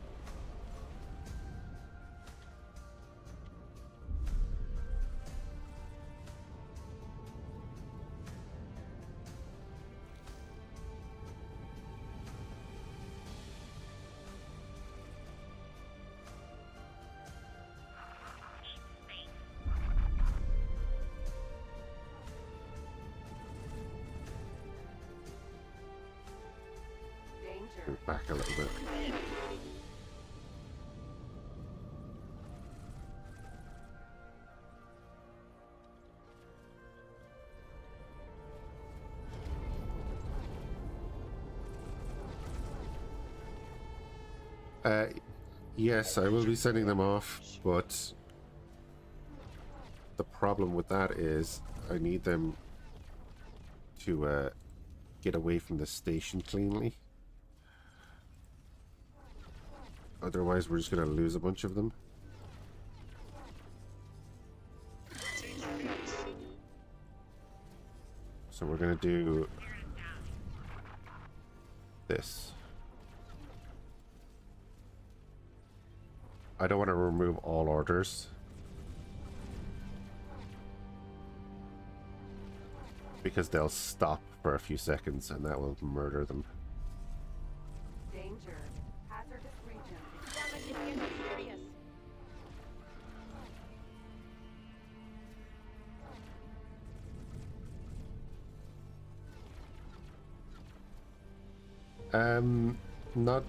Back a little bit. Yes, I will be sending them off, but the problem with that is I need them to get away from the station cleanly. Otherwise, we're just going to lose a bunch of them. So we're going to do this. I don't want to remove all orders. Because they'll stop for a few seconds and that will murder them. Danger. Hazardous region. Damage is getting serious.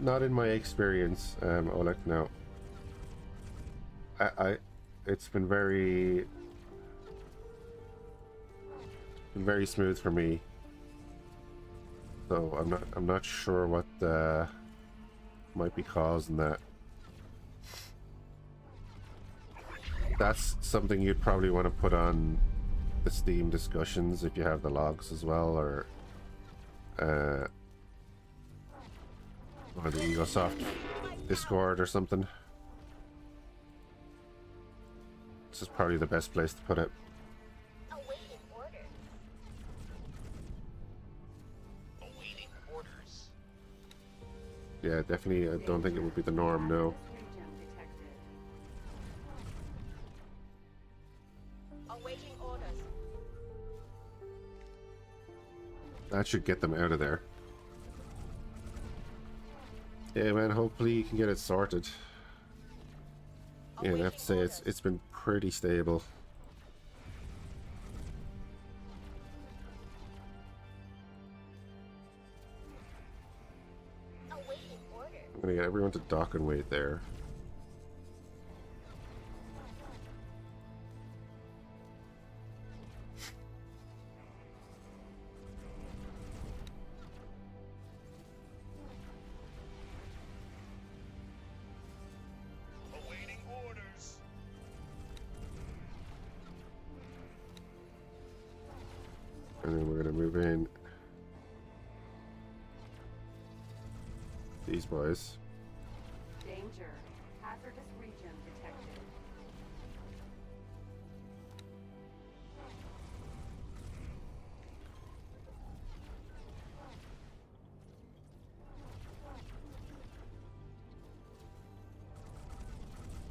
Not in my experience, Oleg, no. It's been very smooth for me. So I'm not sure what might be causing that. That's something you'd probably want to put on the Steam discussions if you have the logs as well, or the Egosoft Discord or something. This is probably the best place to put it. Awaiting orders. Awaiting orders. Yeah, definitely. I don't think it would be the norm, no. Region detected. Awaiting orders. That should get them out of there. Yeah, man. Hopefully you can get it sorted. Yeah, I have to say it's been pretty stable. Awaiting orders. I'm gonna get everyone to dock and wait there. Awaiting orders. And then we're gonna move in these boys. Danger. Hazardous region detected.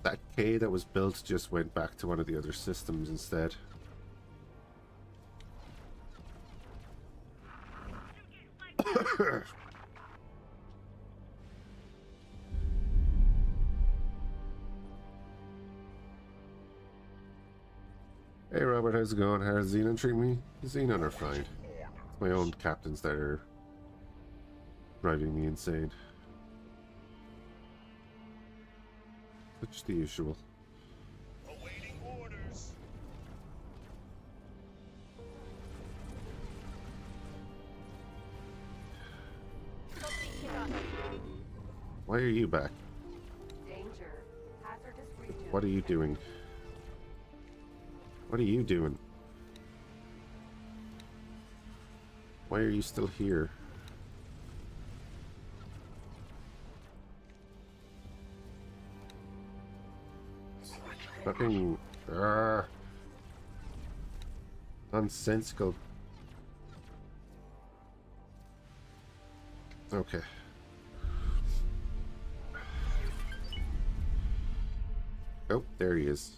That K that was built just went back to one of the other systems instead. Hey Robert, how's it going? How's Xenon treating me? Xenon are fine. It's my own captains that are driving me insane. Such the usual. Awaiting orders. Why are you back? Danger. Hazardous region. What are you doing? What are you doing? Why are you still here? Fucking nonsensical. Okay. Oh, there he is.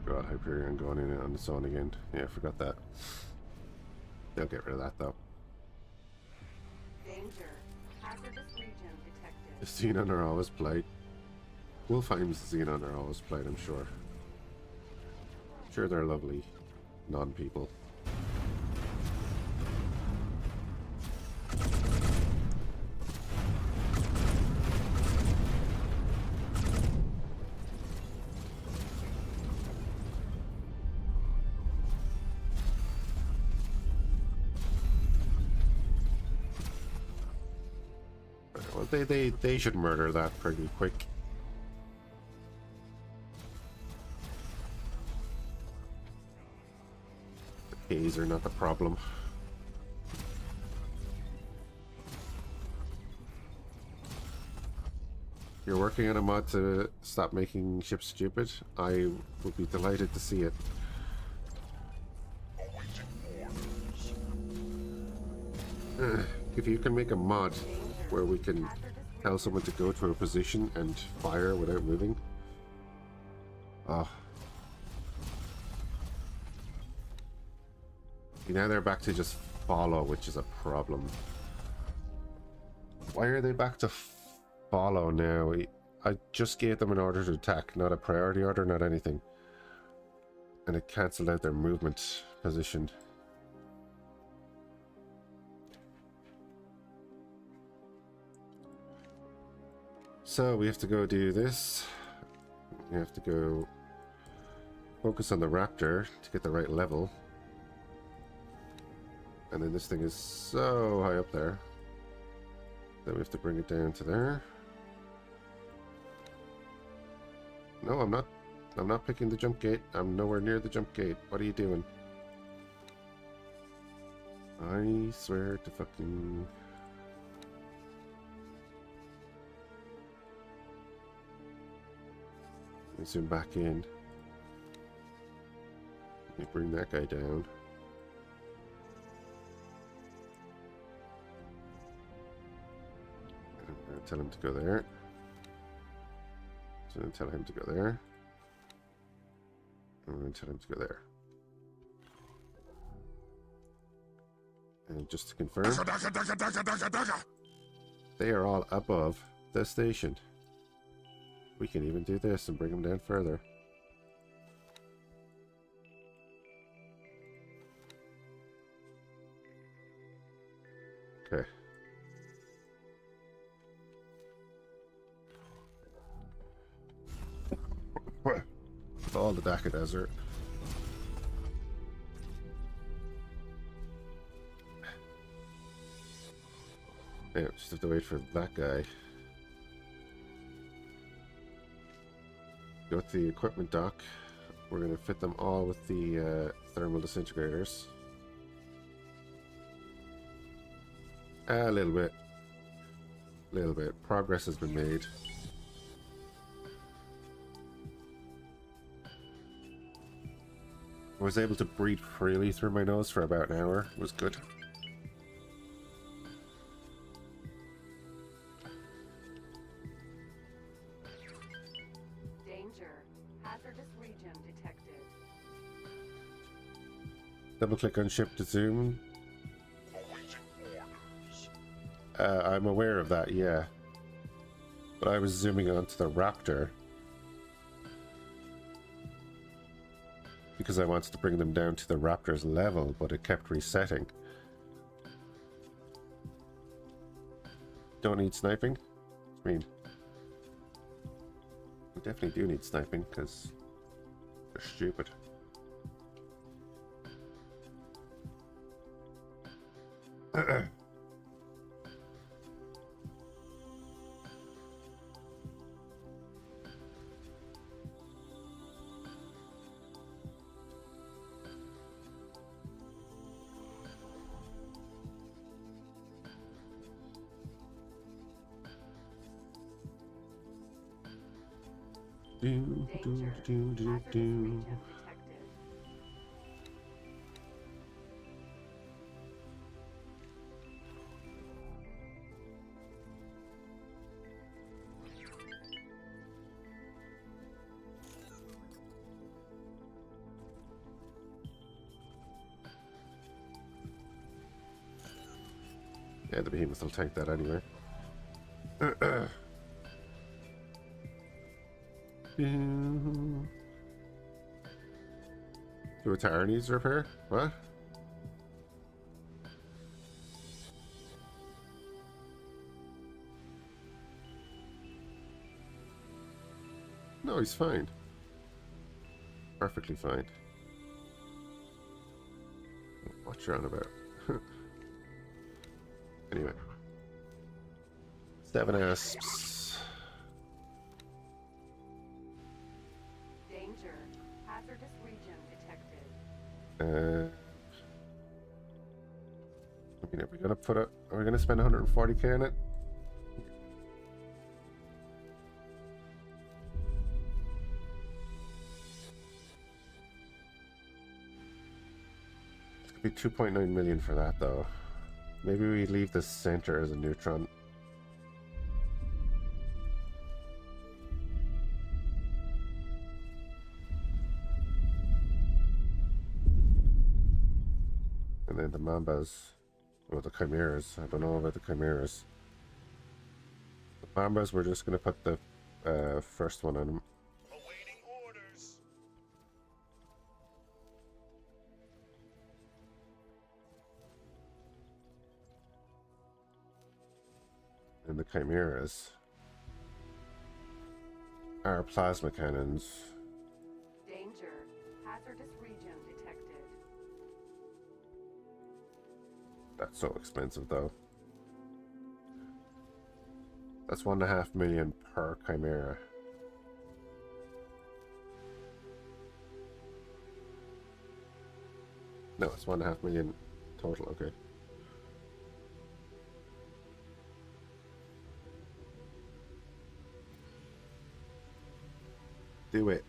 God, Hyperion going in on its own again. Yeah, I forgot that. They'll get rid of that though. Danger. Hazardous region detected. The Xenon are always polite. Wolfheim's Xenon are always polite, I'm sure. Sure, they're lovely non-people. Well, they should murder that pretty quick. The K's are not the problem. You're working on a mod to stop making ships stupid? I would be delighted to see it. Awaiting orders. If you can make a mod where we can tell someone to go to a position and fire without moving. Oh. Now they're back to just follow, which is a problem. Why are they back to follow now? I just gave them an order to attack, not a priority order, not anything. And it cancelled out their movement position. So we have to go do this. We have to go focus on the raptor to get the right level. And then this thing is so high up there. Then we have to bring it down to there. No, I'm not. I'm not picking the jump gate. I'm nowhere near the jump gate. What are you doing? I swear to fucking... Let me zoom back in. Let me bring that guy down. tell him to go there. So I'm going to tell him to go there. I'm going to tell him to go there. And just to confirm, they are all above the station. We can even do this and bring them down further. Okay. All the Dakka Desert. Yeah, just have to wait for that guy. Go to the equipment dock. We're going to fit them all with the thermal disintegrators. A little bit. Progress has been made. I was able to breathe freely through my nose for about an hour. It was good. Danger. Hazardous region detected. Double click on ship to zoom. Awaiting orders. I'm aware of that, yeah. But I was zooming onto the Raptor because I wanted to bring them down to the Raptor's level, but it kept resetting. Don't need sniping? I mean, we definitely do need sniping because they're stupid. Danger. Hazardous region detected. Yeah, the behemoth will tank that anyway. Do a tower needs repair? What? No, he's fine. Perfectly fine. What you're on about? Anyway. 7 asps. Danger. Hazardous region detected. I mean, are we gonna put it? Are we gonna spend 140k on it? It's gonna be 2.9 million for that, though. Maybe we leave the center as a neutron. And then the Mambas, or the Chimeras. I don't know about the Chimeras. The Mambas, we're just going to put the first one on them. Awaiting orders. And the Chimeras are plasma cannons. Danger. Hazardous region detected. That's so expensive, though. That's 1.5 million per Chimera. No, it's 1.5 million total, okay. Do it.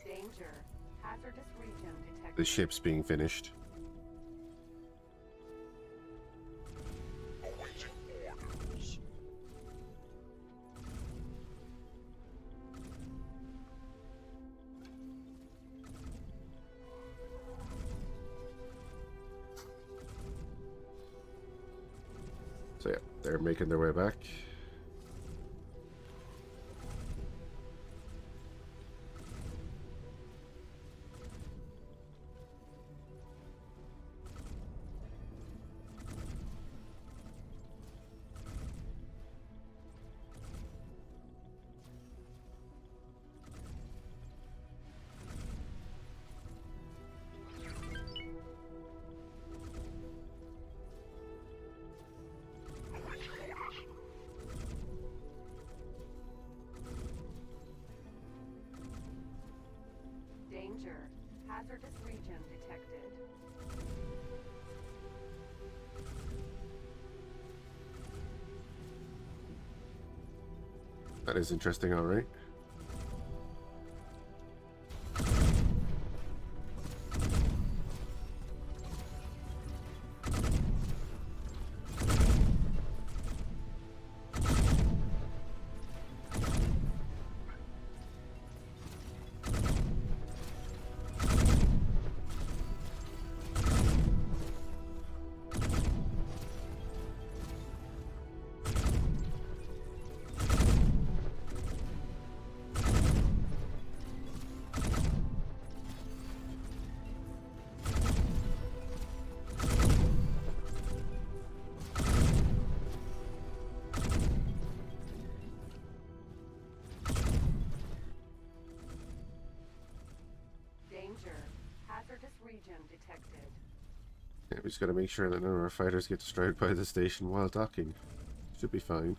Danger. Hazardous region detected. The ship's being finished. Awaiting orders. So yeah, they're making their way back. Danger. Hazardous region detected. That is interesting, alright. Danger. Hazardous region detected. Yeah, we just gotta make sure that none of our fighters get destroyed by the station while docking. Should be fine.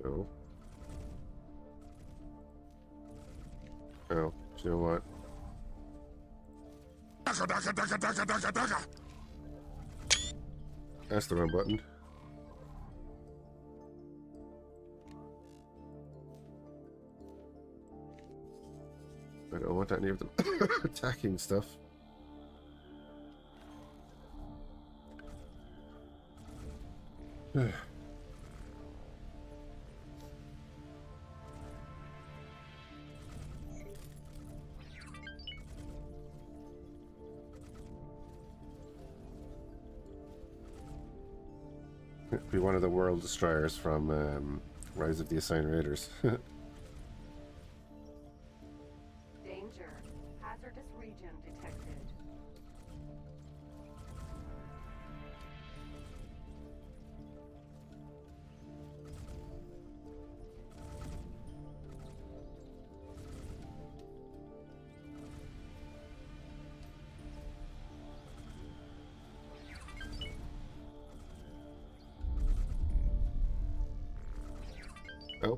Oh. Oh, you know what? That's the wrong button. I don't want any of them attacking stuff. Be one of the world destroyers from Rise of the Assign Raiders. Danger. Hazardous region detected. Oh.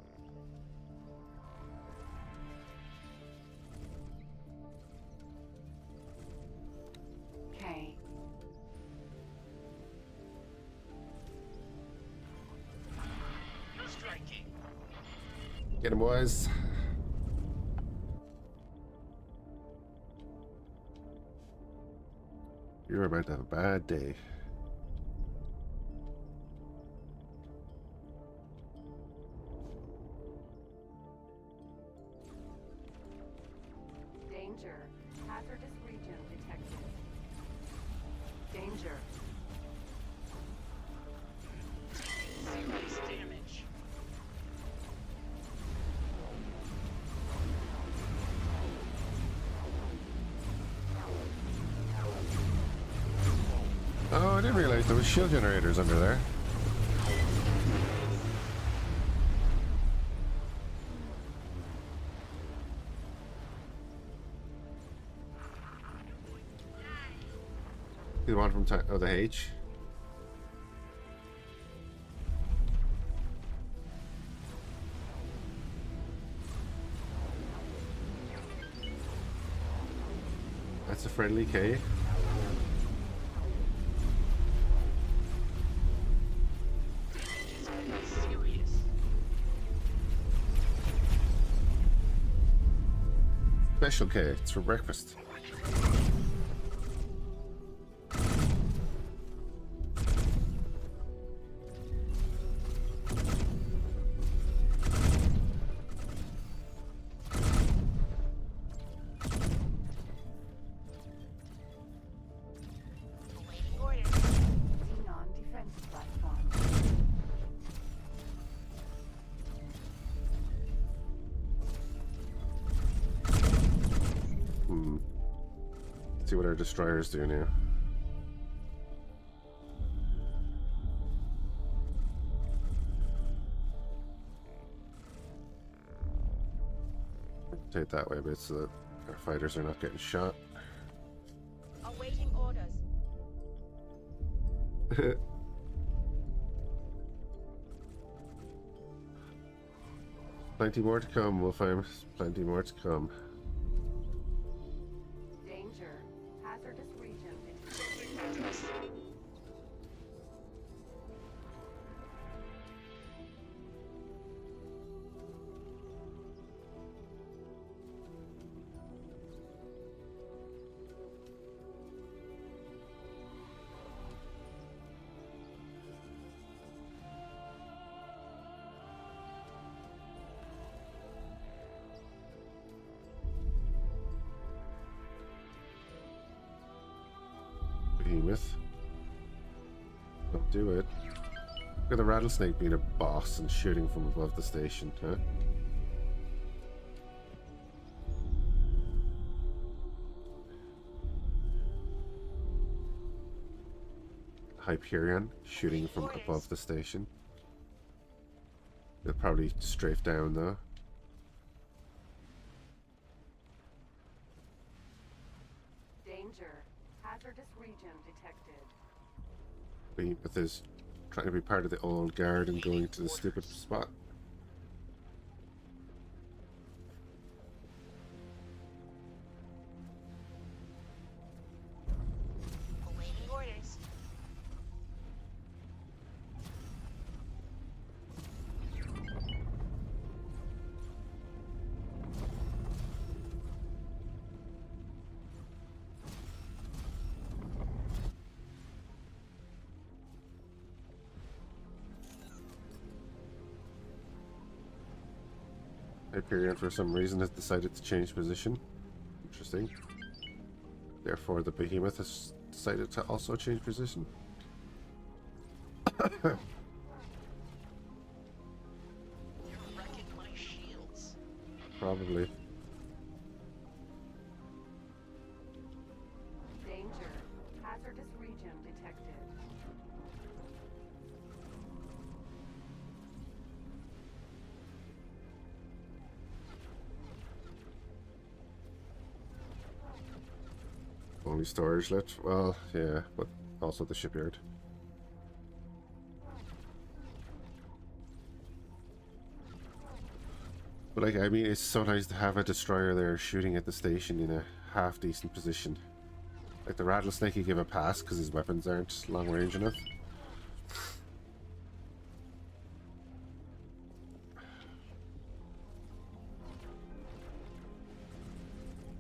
K. You're striking. Get him, boys. You're about to have a bad day. Danger. Hazardous region detected. Danger. Serious damage. Oh, I didn't realize there was shield generators under there. The one from the H. That's a friendly K. Serious. Special K. It's for breakfast. Awaiting orders. Xenon defense platform. See what our destroyers do now. Rotate that way a bit so that our fighters are not getting shot. Awaiting orders. Plenty more to come, Wolfheim. Plenty more to come. Danger. Hazardous region detected. Something fantastic. Behemoth. Don't do it. Look at the rattlesnake being a boss and shooting from above the station, huh? Hyperion shooting from above the station. They'll probably strafe down though. Danger. Hazardous region detected. Behemoth is trying to be part of the old guard and going to the stupid spot. Awaiting orders. Hyperion for some reason has decided to change position. Interesting. Therefore the Behemoth has decided to also change position. You're wrecking my shields. Probably. Danger. Hazardous region detected. Only storage left. Well, yeah, but also the shipyard. But like, I mean, it's so nice to have a destroyer there shooting at the station in a half decent position. Like the rattlesnake, you give a pass because his weapons aren't long range enough.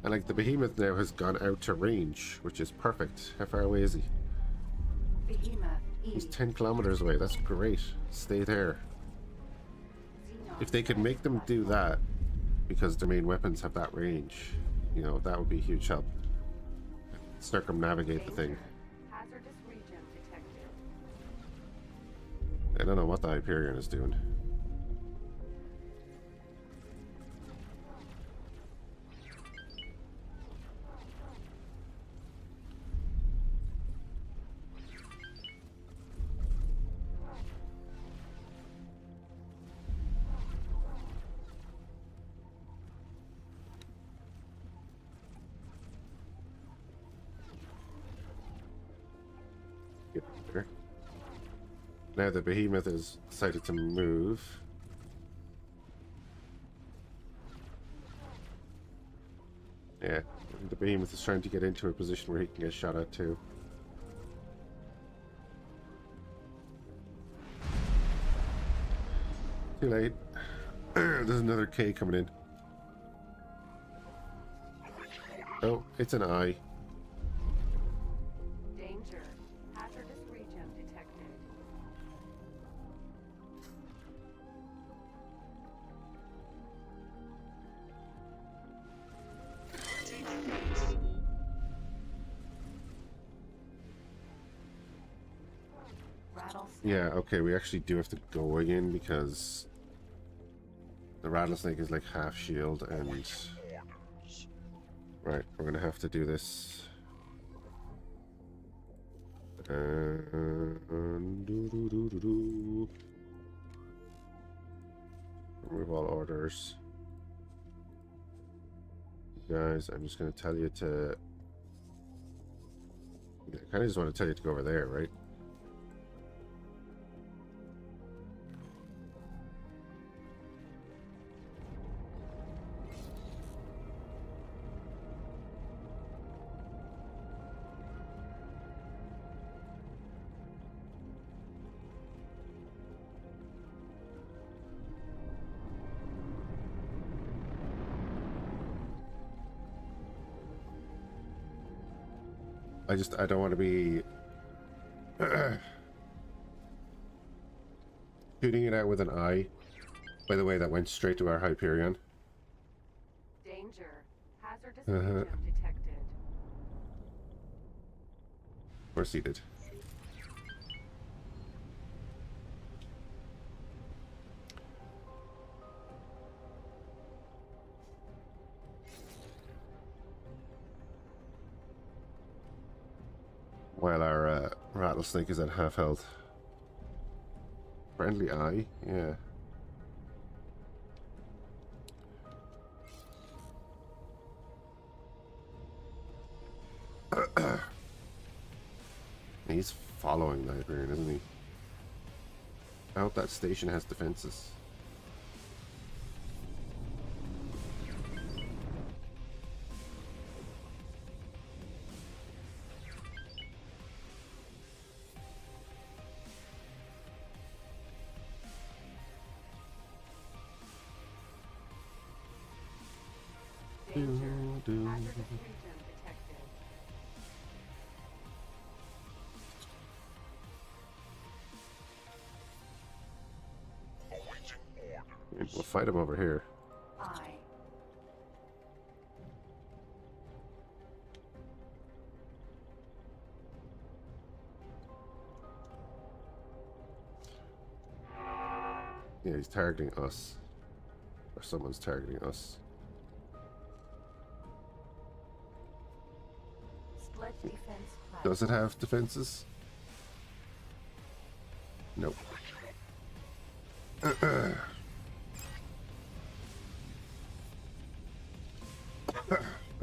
And like the Behemoth now has gone out to range, which is perfect. How far away is he? Behemoth. He's 10 kilometers away. That's great. Stay there. If they could make them do that, because their main weapons have that range, you know, that would be a huge help. Circumnavigate the thing. Hazardous I don't know what the Hyperion is doing. Get there. Now the behemoth has decided to move. Yeah, the behemoth is trying to get into a position where he can get shot at too. Too late. There's another K coming in. Oh, it's an eye. Danger. Hazardous region detected. Rattlesnake. Yeah, okay, we actually do have to go again because the rattlesnake is like half shield and... Orders. Right, we're gonna have to do this. And remove all orders. Guys, I'm just gonna tell you to... I kinda just want to tell you to go over there, right? I don't want to be shooting it out with an eye. By the way, that went straight to our Hyperion. Danger. Hazardous Uh-huh. region detected. Proceeded. While our rattlesnake is at half health. Friendly eye, yeah. He's following the Hyperion, isn't he? I hope that station has defenses. Danger. Hazardous region detected. Awaiting orders. We'll fight him over here. I. Yeah, he's targeting us. Or someone's targeting us. Split defense platform. Does it have defenses? Nope.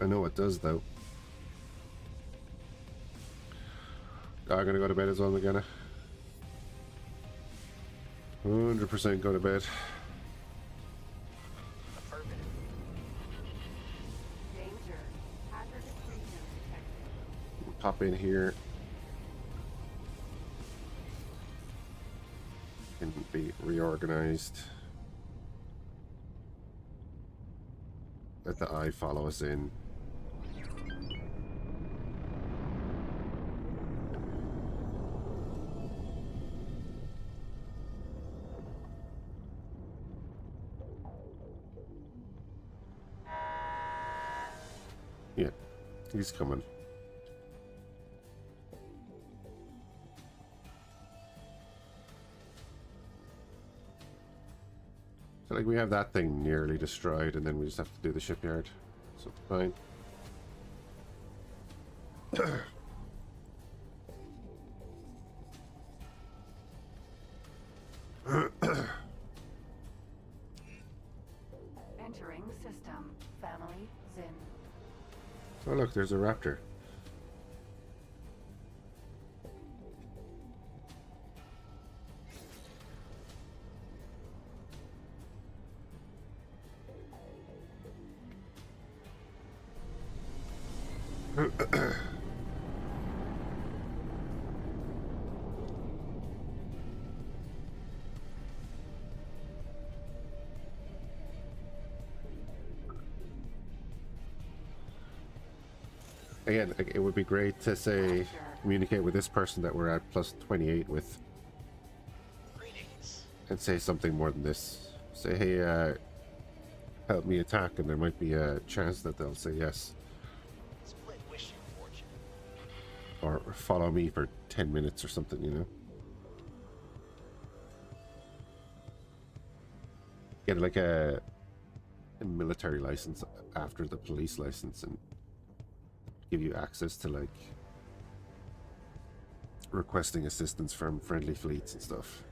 I know it does though. I'm gonna go to bed as well, McGanna. 100% go to bed. Affirmative. Danger. Hazardous region detected. Pop in here. Can be reorganized. Let the eye follow us in. Yeah, he's coming. like we have that thing nearly destroyed, and then we just have to do the shipyard. So it's fine. Entering system. Family Zin. Oh look, there's a raptor. Again, like, it would be great to say, communicate with this person that we're at plus 28 with, Greetings. and say something more than this. Say, hey, help me attack, and there might be a chance that they'll say yes. Split wish your fortune. Or follow me for 10 minutes or something, you know? Get like a military license after the police license and give you access to like requesting assistance from friendly fleets and stuff.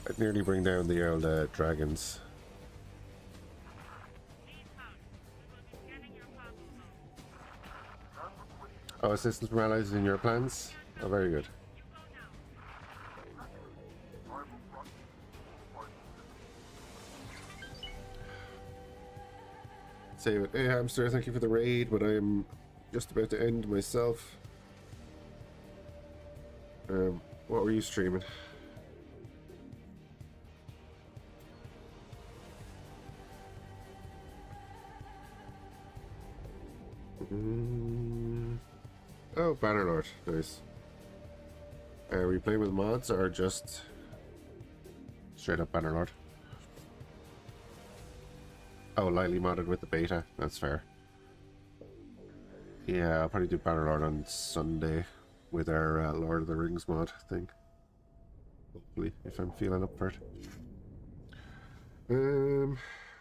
I'd nearly bring down the old dragons. Oh, assistance from allies in your plans? Oh, very good. Save it. Hey, Hamster, thank you for the raid, but I'm just about to end myself. What were you streaming? Oh, Bannerlord. Nice. Are we playing with mods or just straight up Bannerlord? Oh, lightly modded with the beta. That's fair. Yeah, I'll probably do Bannerlord on Sunday with our Lord of the Rings mod thing. Hopefully, if I'm feeling up for it.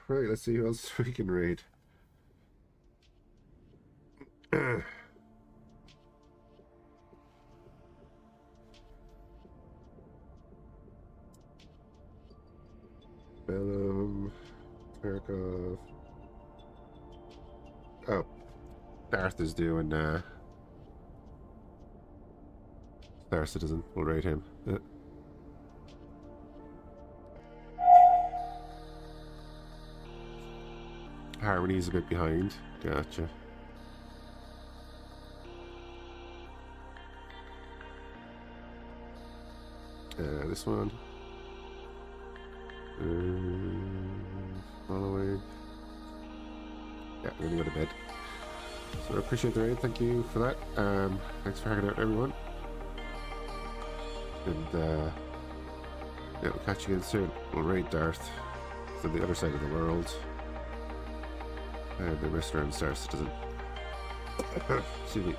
Right, let's see who else we can raid. Tarkov. Oh, Darth is doing Star Citizen. We'll rate him. Harmony's a bit behind. Gotcha. This one. Following. Yeah, I'm gonna go to bed. So I appreciate the raid. Thank you for that. Thanks for hanging out, everyone. And yeah, we'll catch you again soon. We'll raid Darth. It's on the other side of the world. And the restaurant Star Citizen. Excuse me.